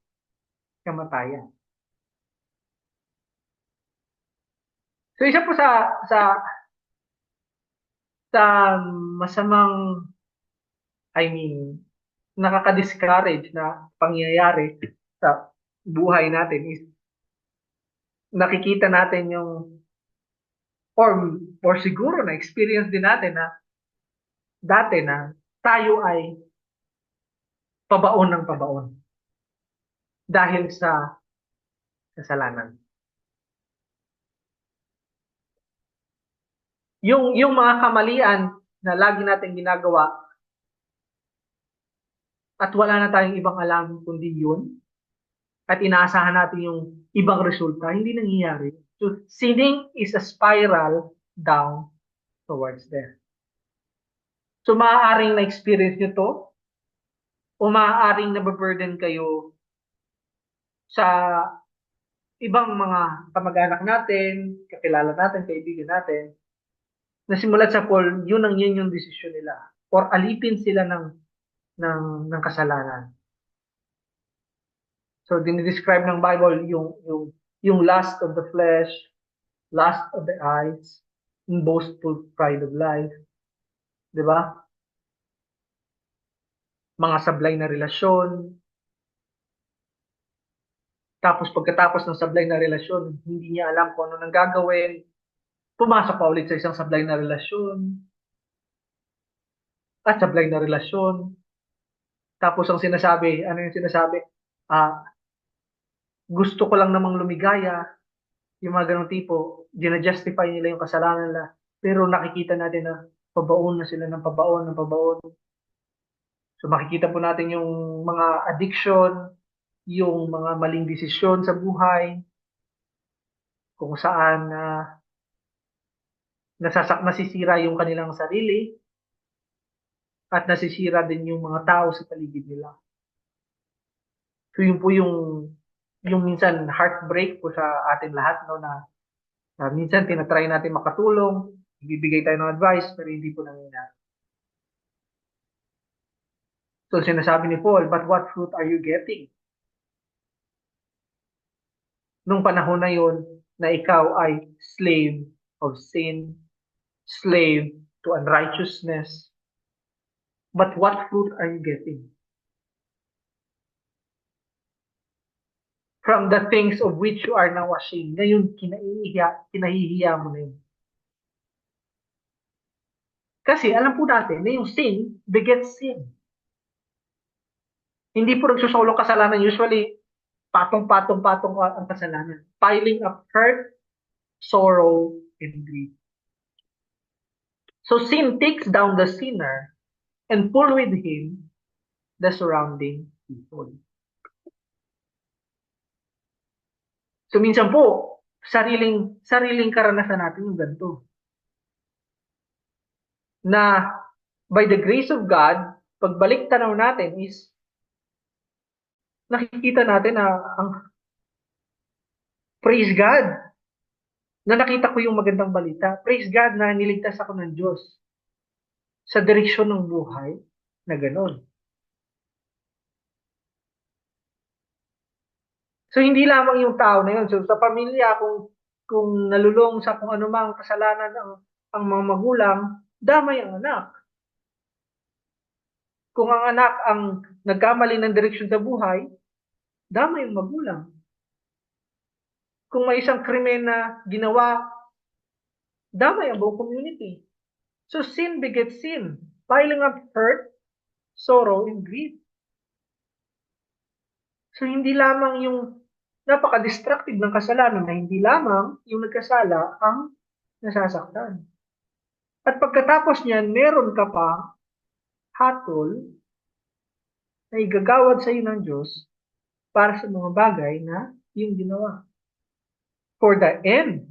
kamatayan. So isa po sa masamang, nakaka-discourage na pangyayari sa buhay natin is nakikita natin yung or siguro na experience din natin na dati na tayo ay pabaon ng pabaon dahil sa kasalanan. Yung mga kamalian na lagi nating ginagawa at wala na tayong ibang alam kundi yun at inaasahan natin yung ibang resulta, hindi nangyayari. So sinning is a spiral down towards there. So maaaring na-experience nyo to o maaaring nababurden kayo sa ibang mga kamag-anak natin, kakilala natin, kaibigan natin, na simulat sa Paul, yun yung desisyon nila. Or alipin sila ng kasalanan. So, dinidescribe ng Bible yung lust of the flesh, lust of the eyes, and boastful pride of life. Di ba? Mga sablay na relasyon. Tapos pagkatapos ng sablay na relasyon, hindi niya alam kung ano nang gagawin. Pumasok pa ulit sa isang sablay na relasyon. At sablay na relasyon. Tapos ang sinasabi, ano yung sinasabi? Gusto ko lang namang lumigaya. Yung mga ganong tipo, gina-justify nila yung kasalanan nila. Pero nakikita natin na pabaon na sila ng pabaon, ng pabaon. So makikita po natin yung mga addiction, yung mga maling desisyon sa buhay, kung saan nasisira yung kanilang sarili, at nasisira din yung mga tao sa paligid nila. So yun po yung minsan heartbreak po sa ating lahat, no, na minsan tinatry natin makatulong, ibibigay tayo ng advice, pero hindi po nangyayari. So sinasabi ni Paul, but what fruit are you getting? Nung panahon na yun, na ikaw ay slave of sin, slave to unrighteousness, but what fruit are you getting? From the things of which you are now ashamed. Ngayon, kinahihiya mo na yun. Kasi alam po natin na yung sin begets sin. Hindi po nagsusolo kasalanan. Usually, patong-patong ang kasalanan. Piling up hurt, sorrow, and grief. So sin takes down the sinner and pull with him the surrounding people. So minsan po, sariling karanasan natin yung ganito. Na by the grace of God, pagbalik tanaw natin is nakikita natin na ang praise God na nakita ko yung magandang balita. Praise God na niligtas ako ng Diyos sa direksyon ng buhay na gano'n. So hindi lamang yung tao na yun. So sa pamilya, kung nalulong sa kung anumang kasalanan ang mga magulang, damay ang anak. Kung ang anak ang nagkamali ng direksyon sa buhay, damay ang magulang. Kung may isang krimen na ginawa, damay ang buong community. So sin begets sin, piling up hurt, sorrow, and grief. So hindi lamang yung napaka-destructive ng kasalanan na hindi lamang yung nagkasala ang nasasaktan. At pagkatapos niyan, meron ka pa hatol na igagawad sa iyo ng Diyos para sa mga bagay na yung ginawa. For the end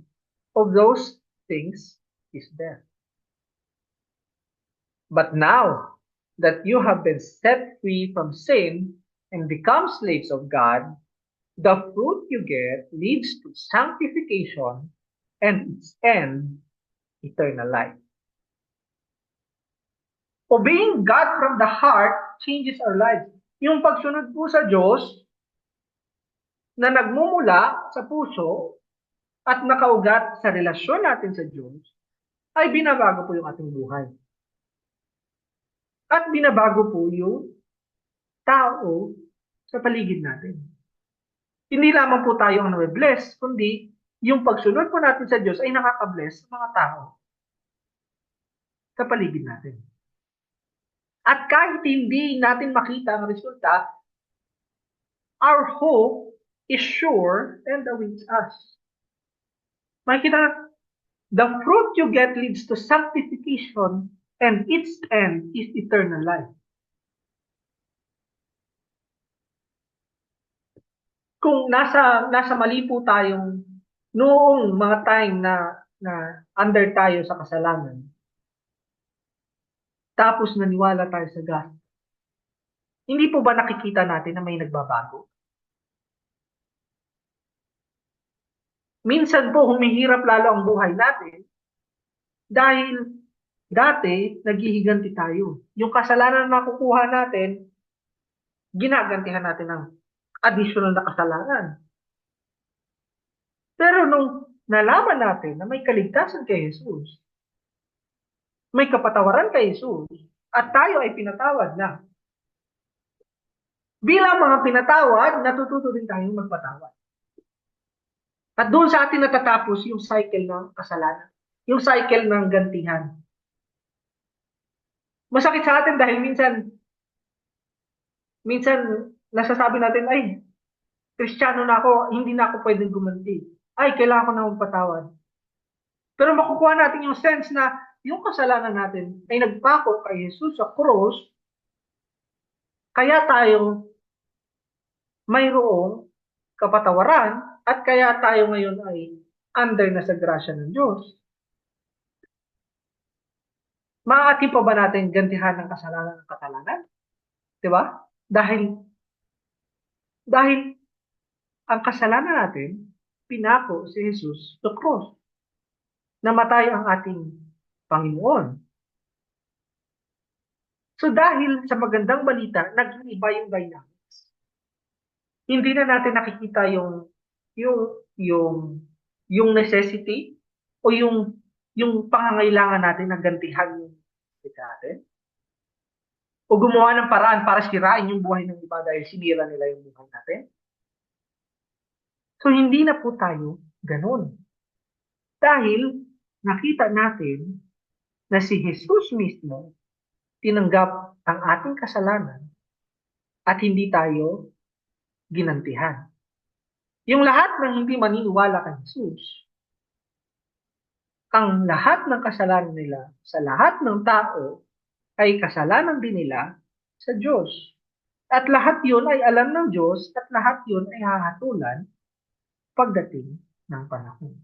of those things is death. But now that you have been set free from sin and become slaves of God, the fruit you get leads to sanctification and its end, eternal life. Obeying God from the heart changes our lives. Yung pagsunod po sa Diyos na nagmumula sa puso at nakaugat sa relasyon natin sa Diyos ay binabago po yung ating buhay. At binabago po yung tao sa paligid natin. Hindi lamang po tayo ang nabe-bless, kundi yung pagsunod po natin sa Diyos ay nakaka-bless sa mga tao sa paligid natin. At kahit hindi natin makita ang resulta, our hope is sure and awaits us. Makikita, the fruit you get leads to sanctification and its end is eternal life. Kung nasa mali po tayong noong mga time na under tayo sa kasalanan, tapos naniwala tayo sa gospel, hindi po ba nakikita natin na may nagbabago? Minsan po humihirap lalo ang buhay natin dahil dati naghihiganti tayo. Yung kasalanan na nakukuha natin, ginagantihan natin ng additional na kasalanan. Pero nung nalaman natin na may kaligtasan kay Jesus, may kapatawaran kay Jesus, at tayo ay pinatawad na. Bilang mga pinatawad, natututo din tayong magpatawad. At doon sa atin natatapos yung cycle ng kasalanan, yung cycle ng gantihan. Masakit sa atin dahil minsan nasasabi natin, ay, Kristiyano na ako, hindi na ako pwedeng gumanti. Ay, kailangan ko na magpatawad. Pero makukuha natin yung sense na yung kasalanan natin ay nagpako kay Jesus sa cross, kaya tayo mayroong kapatawaran at kaya tayo ngayon ay under na sa grasya ng Diyos. Maaari pa ba natin gantihan ng kasalanan ng katalanan? Diba? Dahil ang kasalanan natin, pinako si Jesus sa cross. Namatay ang ating Panginoon. So dahil sa magandang balita, nag-iiba yung dynamics. Hindi na natin nakikita yung necessity o yung pangangailangan natin na gantihan yung natin. O gumawa ng paraan para sirain yung buhay ng iba dahil sinira nila yung buhay natin. So hindi na po tayo ganun. Dahil nakita natin na si Jesus mismo tinanggap ang ating kasalanan at hindi tayo ginantihan. Yung lahat ng hindi maniniwala kay Jesus, ang lahat ng kasalanan nila sa lahat ng tao ay kasalanan din nila sa Diyos. At lahat yun ay alam ng Diyos at lahat yun ay hahatulan pagdating ng panahon.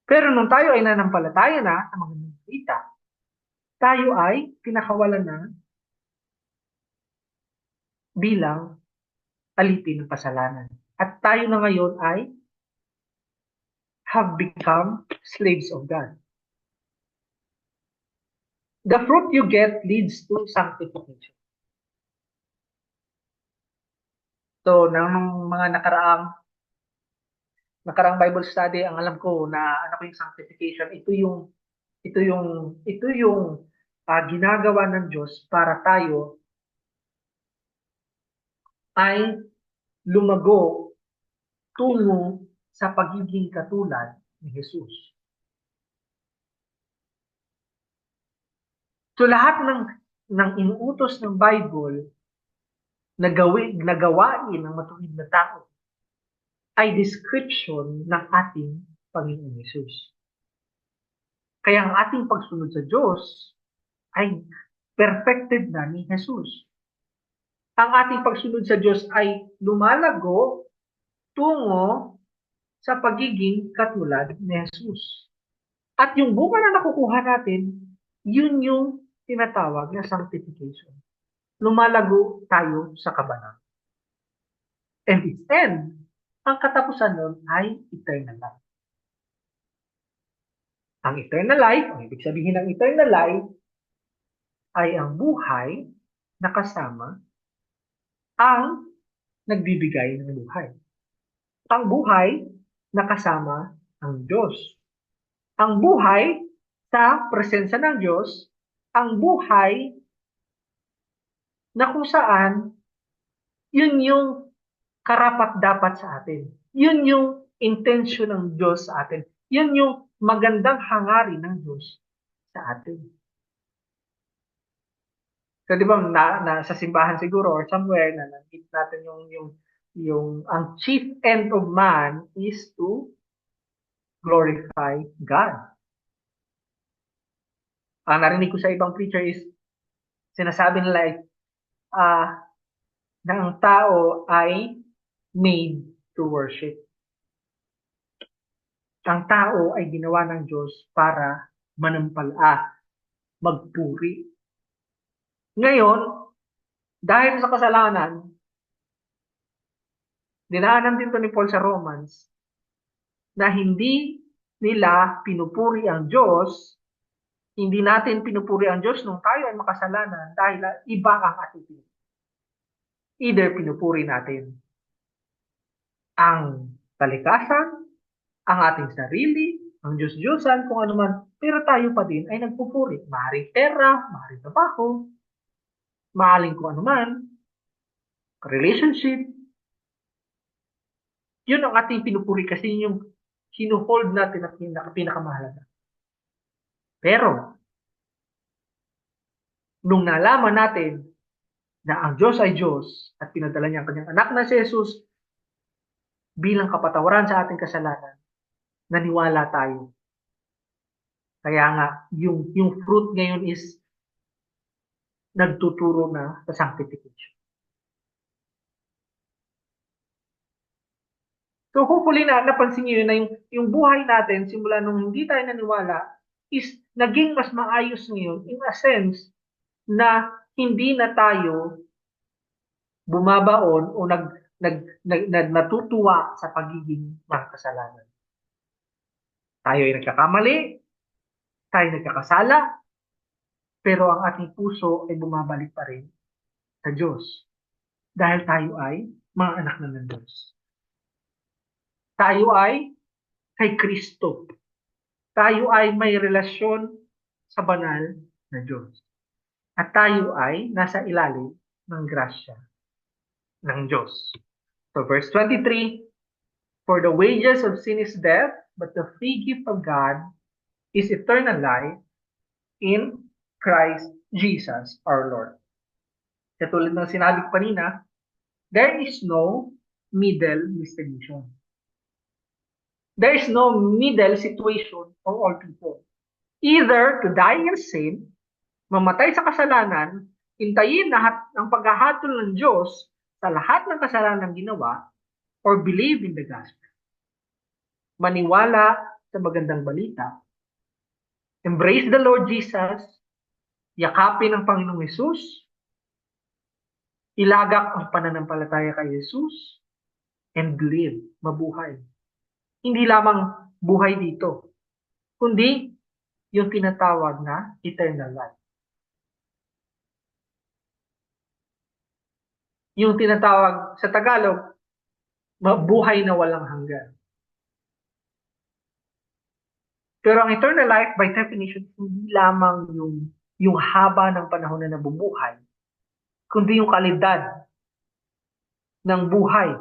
Pero nung tayo ay nanampalataya na sa magandang balita, tayo ay pinakawalan na bilang alipin ng kasalanan. At tayo na ngayon ay have become slaves of God. The fruit you get leads to sanctification. So, nang mga nakaraang Bible study, ang alam ko na ano ko yung sanctification, ito yung ginagawa ng Diyos para tayo ay lumago tungo sa pagiging katulad ni Jesus. So lahat ng inuutos ng Bible na gawain ng matuwid na tao ay description ng ating Panginoon Jesus. Kaya ang ating pagsunod sa Diyos ay perfected na ni Jesus. Ang ating pagsunod sa Diyos ay lumalago tungo sa pagiging katulad ni Jesus. At yung bunga na nakukuha natin, yun yung tinatawag na sanctification. Lumalago tayo sa kabanalan. And its end, ang katapusan nun ay eternal life. Ang eternal life, ang ibig sabihin ng eternal life, ay ang buhay na kasama ang nagbibigay ng buhay. Ang buhay na kasama ang Diyos. Ang buhay sa presensya ng Diyos, ang buhay na kung saan yun yung karapat-dapat sa atin. Yun yung intention ng Diyos sa atin. Yun yung magandang hangarin ng Diyos sa atin. So, di ba, sa simbahan siguro or somewhere na nakita natin yung ang chief end of man is to glorify God. Ang narinig ko sa ibang preacher is sinasabi nila na ang tao ay made to worship. Ang tao ay ginawa ng Diyos para magpuri. Ngayon, dahil sa kasalanan, dinaanan din to ni Paul sa Romans, na hindi nila pinupuri ang Diyos, hindi natin pinupuri ang Diyos nung tayo ay makasalanan dahil iba ang attitude. Either pinupuri natin ang kalikasan, ang ating sarili, ang Diyos-Diyosan, kung ano man, pero tayo pa din ay nagpupuri. Maaaring pera, maaaring trabaho, maaaring kung ano man, relationship. Yun ang ating pinupuri kasi yung hinuhold natin at pinakamahalaga. Pero, nung nalaman natin na ang Diyos ay Diyos at pinadala niya ang kanyang anak na si Jesus bilang kapatawaran sa ating kasalanan, naniwala tayo. Kaya nga, yung fruit ngayon is nagtuturo na sa sanctification. So hopefully napansin niyo na yung buhay natin simula nung hindi tayo naniwala is naging mas maayos ngayon in a sense na hindi na tayo bumabaon o natutuwa sa pagiging makasalanan. Tayo ay nagkakamali, tayo nagkakasala, pero ang ating puso ay bumabalik pa rin sa Diyos. Dahil tayo ay mga anak na ng Diyos. Tayo ay kay Kristo. Tayo ay may relasyon sa banal na Diyos. At tayo ay nasa ilalim ng grasya ng Diyos. So verse 23, for the wages of sin is death, but the free gift of God is eternal life in Christ Jesus our Lord. Katulad ng sinabi ko kanina, there is no middle distribution. There is no middle situation for all people. Either to die in sin, mamatay sa kasalanan, hintayin lahat ng paghahatol ng Diyos sa lahat ng kasalanan ginawa, or believe in the gospel. Maniwala sa magandang balita, embrace the Lord Jesus, yakapin ang Panginoong Hesus, ilagak ang pananampalataya kay Jesus, and live, mabuhay. Hindi lamang buhay dito, kundi yung tinatawag na eternal life. Yung tinatawag sa Tagalog, mabuhay na walang hanggan. Pero ang eternal life, by definition, hindi lamang yung haba ng panahon na nabubuhay, kundi yung kalidad ng buhay.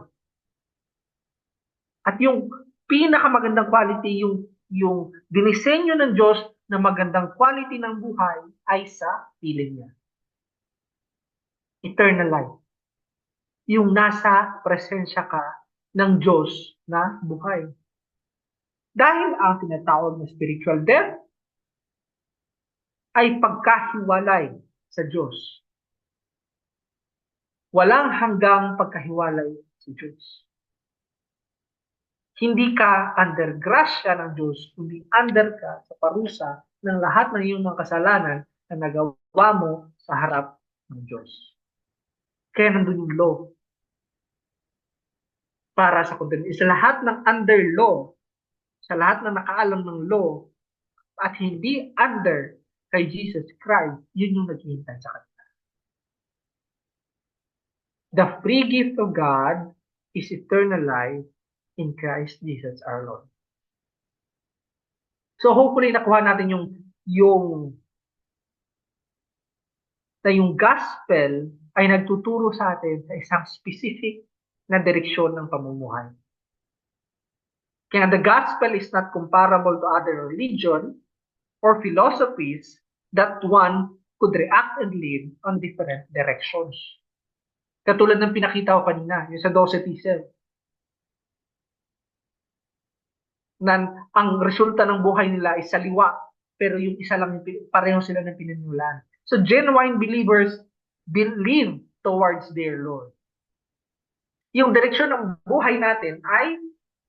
At yung pinakamagandang quality, yung dinisenyo ng Diyos na magandang quality ng buhay ay sa piling niya. Eternal life. Yung nasa presensya ka ng Diyos na buhay. Dahil ang tinatawag na spiritual death ay pagkahiwalay sa Diyos. Walang hanggang pagkahiwalay sa Diyos. Hindi ka under grasya ng Diyos, kundi under ka sa parusa ng lahat ng iyong mga kasalanan na nagawa mo sa harap ng Diyos. Kaya nandun yung law. Para sa condemnation, sa lahat ng under law, sa lahat ng nakaalam ng law, at hindi under kay Jesus Christ, yun yung naghihintay sa kanila. The free gift of God is eternal life in Christ Jesus our Lord. So hopefully nakuha natin yung gospel ay nagtuturo sa atin sa isang specific na direksyon ng pamumuhay. Kaya the gospel is not comparable to other religion or philosophies that one could react and live on different directions. Katulad ng pinakita ko kanina, yung sa 12 Theses. Ang resulta ng buhay nila ay saliwa, pero yung isa lang, pareho sila ng pininulan. So genuine believers believe towards their Lord. Yung direksyon ng buhay natin ay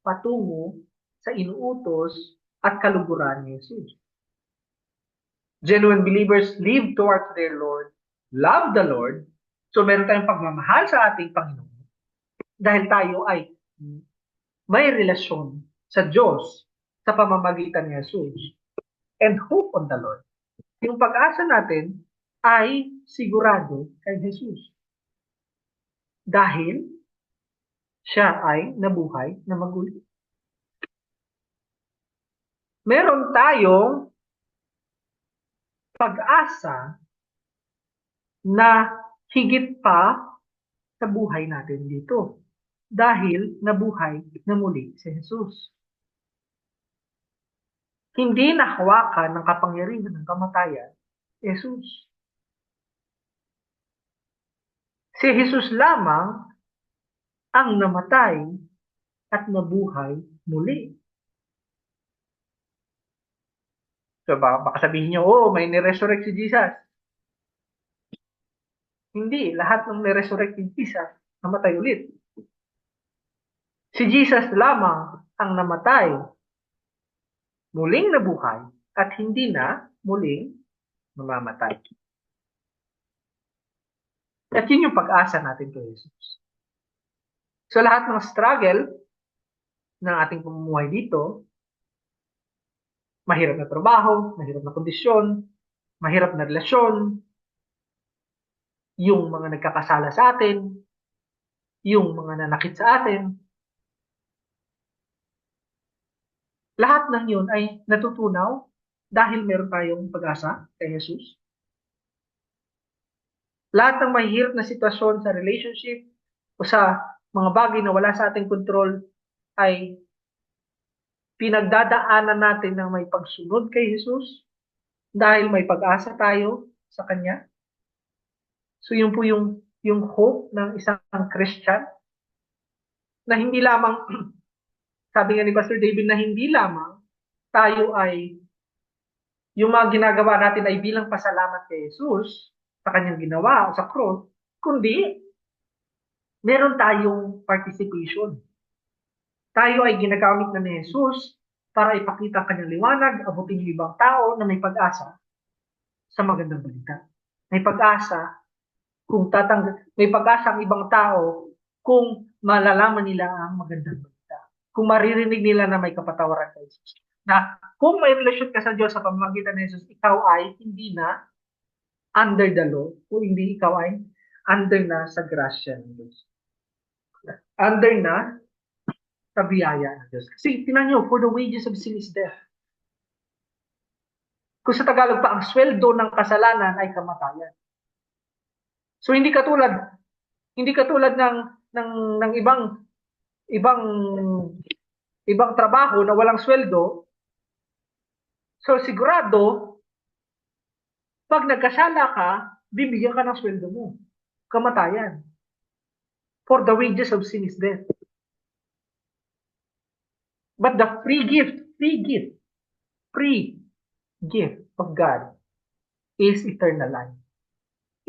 patungo sa inuutos at kaluguran ni Jesus. Genuine believers live towards their Lord, love the Lord, so meron tayong pagmamahal sa ating Panginoon dahil tayo ay may relasyon sa Diyos sa pamamagitan ni Jesus, and hope on the Lord. Yung pag-asa natin ay sigurado kay Jesus dahil siya ay nabuhay na maguli. Meron tayong pag-asa na higit pa sa buhay natin dito dahil nabuhay na muli si Jesus. Hindi nahawakan ng kapangyarihan ng kamatayan Jesus. Si Jesus lamang ang namatay at nabuhay muli. So baka sabihin niyo, oh, may niresurrect si Jesus. Hindi, lahat ng niresurrect si Jesus, namatay ulit. Si Jesus lamang ang namatay, muling nabuhay, at hindi na muling mamamatay. At yun yung pag-asa natin kay Jesus. So lahat ng struggle ng ating pamumuhay dito, mahirap na trabaho, mahirap na kondisyon, mahirap na relasyon, yung mga nagkakasala sa atin, yung mga nanakit sa atin, lahat ng yun ay natutunaw dahil meron tayong pag-asa kay Jesus. Lahat ng mahirap na sitwasyon sa relationship o sa mga bagay na wala sa ating control ay pinagdadaanan natin ng may pagsunod kay Jesus dahil may pag-asa tayo sa Kanya. So yun po yung hope ng isang Christian na hindi lamang, sabi nga ni Pastor David, na hindi lamang tayo ay yung mga ginagawa natin ay bilang pasalamat kay Jesus sa kanyang ginawa sa cross, kundi meron tayong participation. Tayo ay ginagamit na ni Jesus para ipakita ang kanyang liwanag, abutin yung ibang tao na may pag-asa sa magandang balita. May pag-asa may pag-asa ang ibang tao kung malalaman nila ang magandang balita. Kung maririnig nila na may kapatawaran kay Jesus. Na kung may relasyon ka sa Diyos sa pamamagitan ni Jesus, ikaw ay hindi na under the law, kung hindi ikaw ay under na sa grasya ng Diyos. Under na sa biyaya ng Diyos. Kasi tinan nyo, for the wages of sin is death. Kung sa Tagalog pa, ang sweldo ng kasalanan ay kamatayan. So hindi katulad ng ibang ibang trabaho na walang sweldo. So sigurado pag nagkasala ka, bibigyan ka ng sweldo mo. Kamatayan. For the wages of sin is death. But the free gift of God is eternal life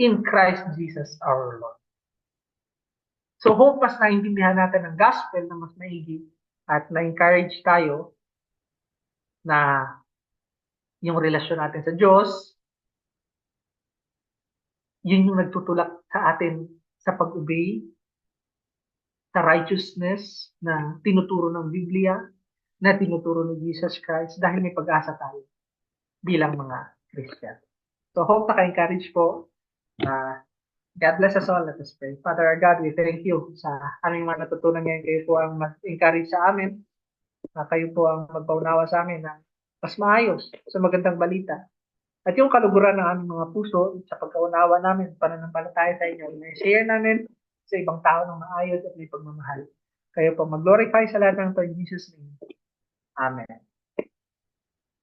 in Christ Jesus our Lord. So hope mas naintindihan natin ang gospel na mas maigi at na-encourage tayo na yung relasyon natin sa Diyos, yun yung nagtutulak sa atin sa pag-obey, sa righteousness na tinuturo ng Biblia, na tinuturo ni Jesus Christ dahil may pag-asa tayo bilang mga Christian. So hope naka-encourage po. God bless us all. Let us pray. Father our God, we thank you sa aming mga natutunan ngayon. Kayo po ang mag-encourage sa amin. Kayo po ang magpaunawa sa amin na mas maayos sa magandang balita. At yung kaluguran ng aming mga puso sa pagkaunawa namin, pananampalataya sa inyo, i-share namin sa ibang tao ng maayos at may pagmamahal. Kayo po mag-glorify sa lahat ng ito in Jesus' name. Amen.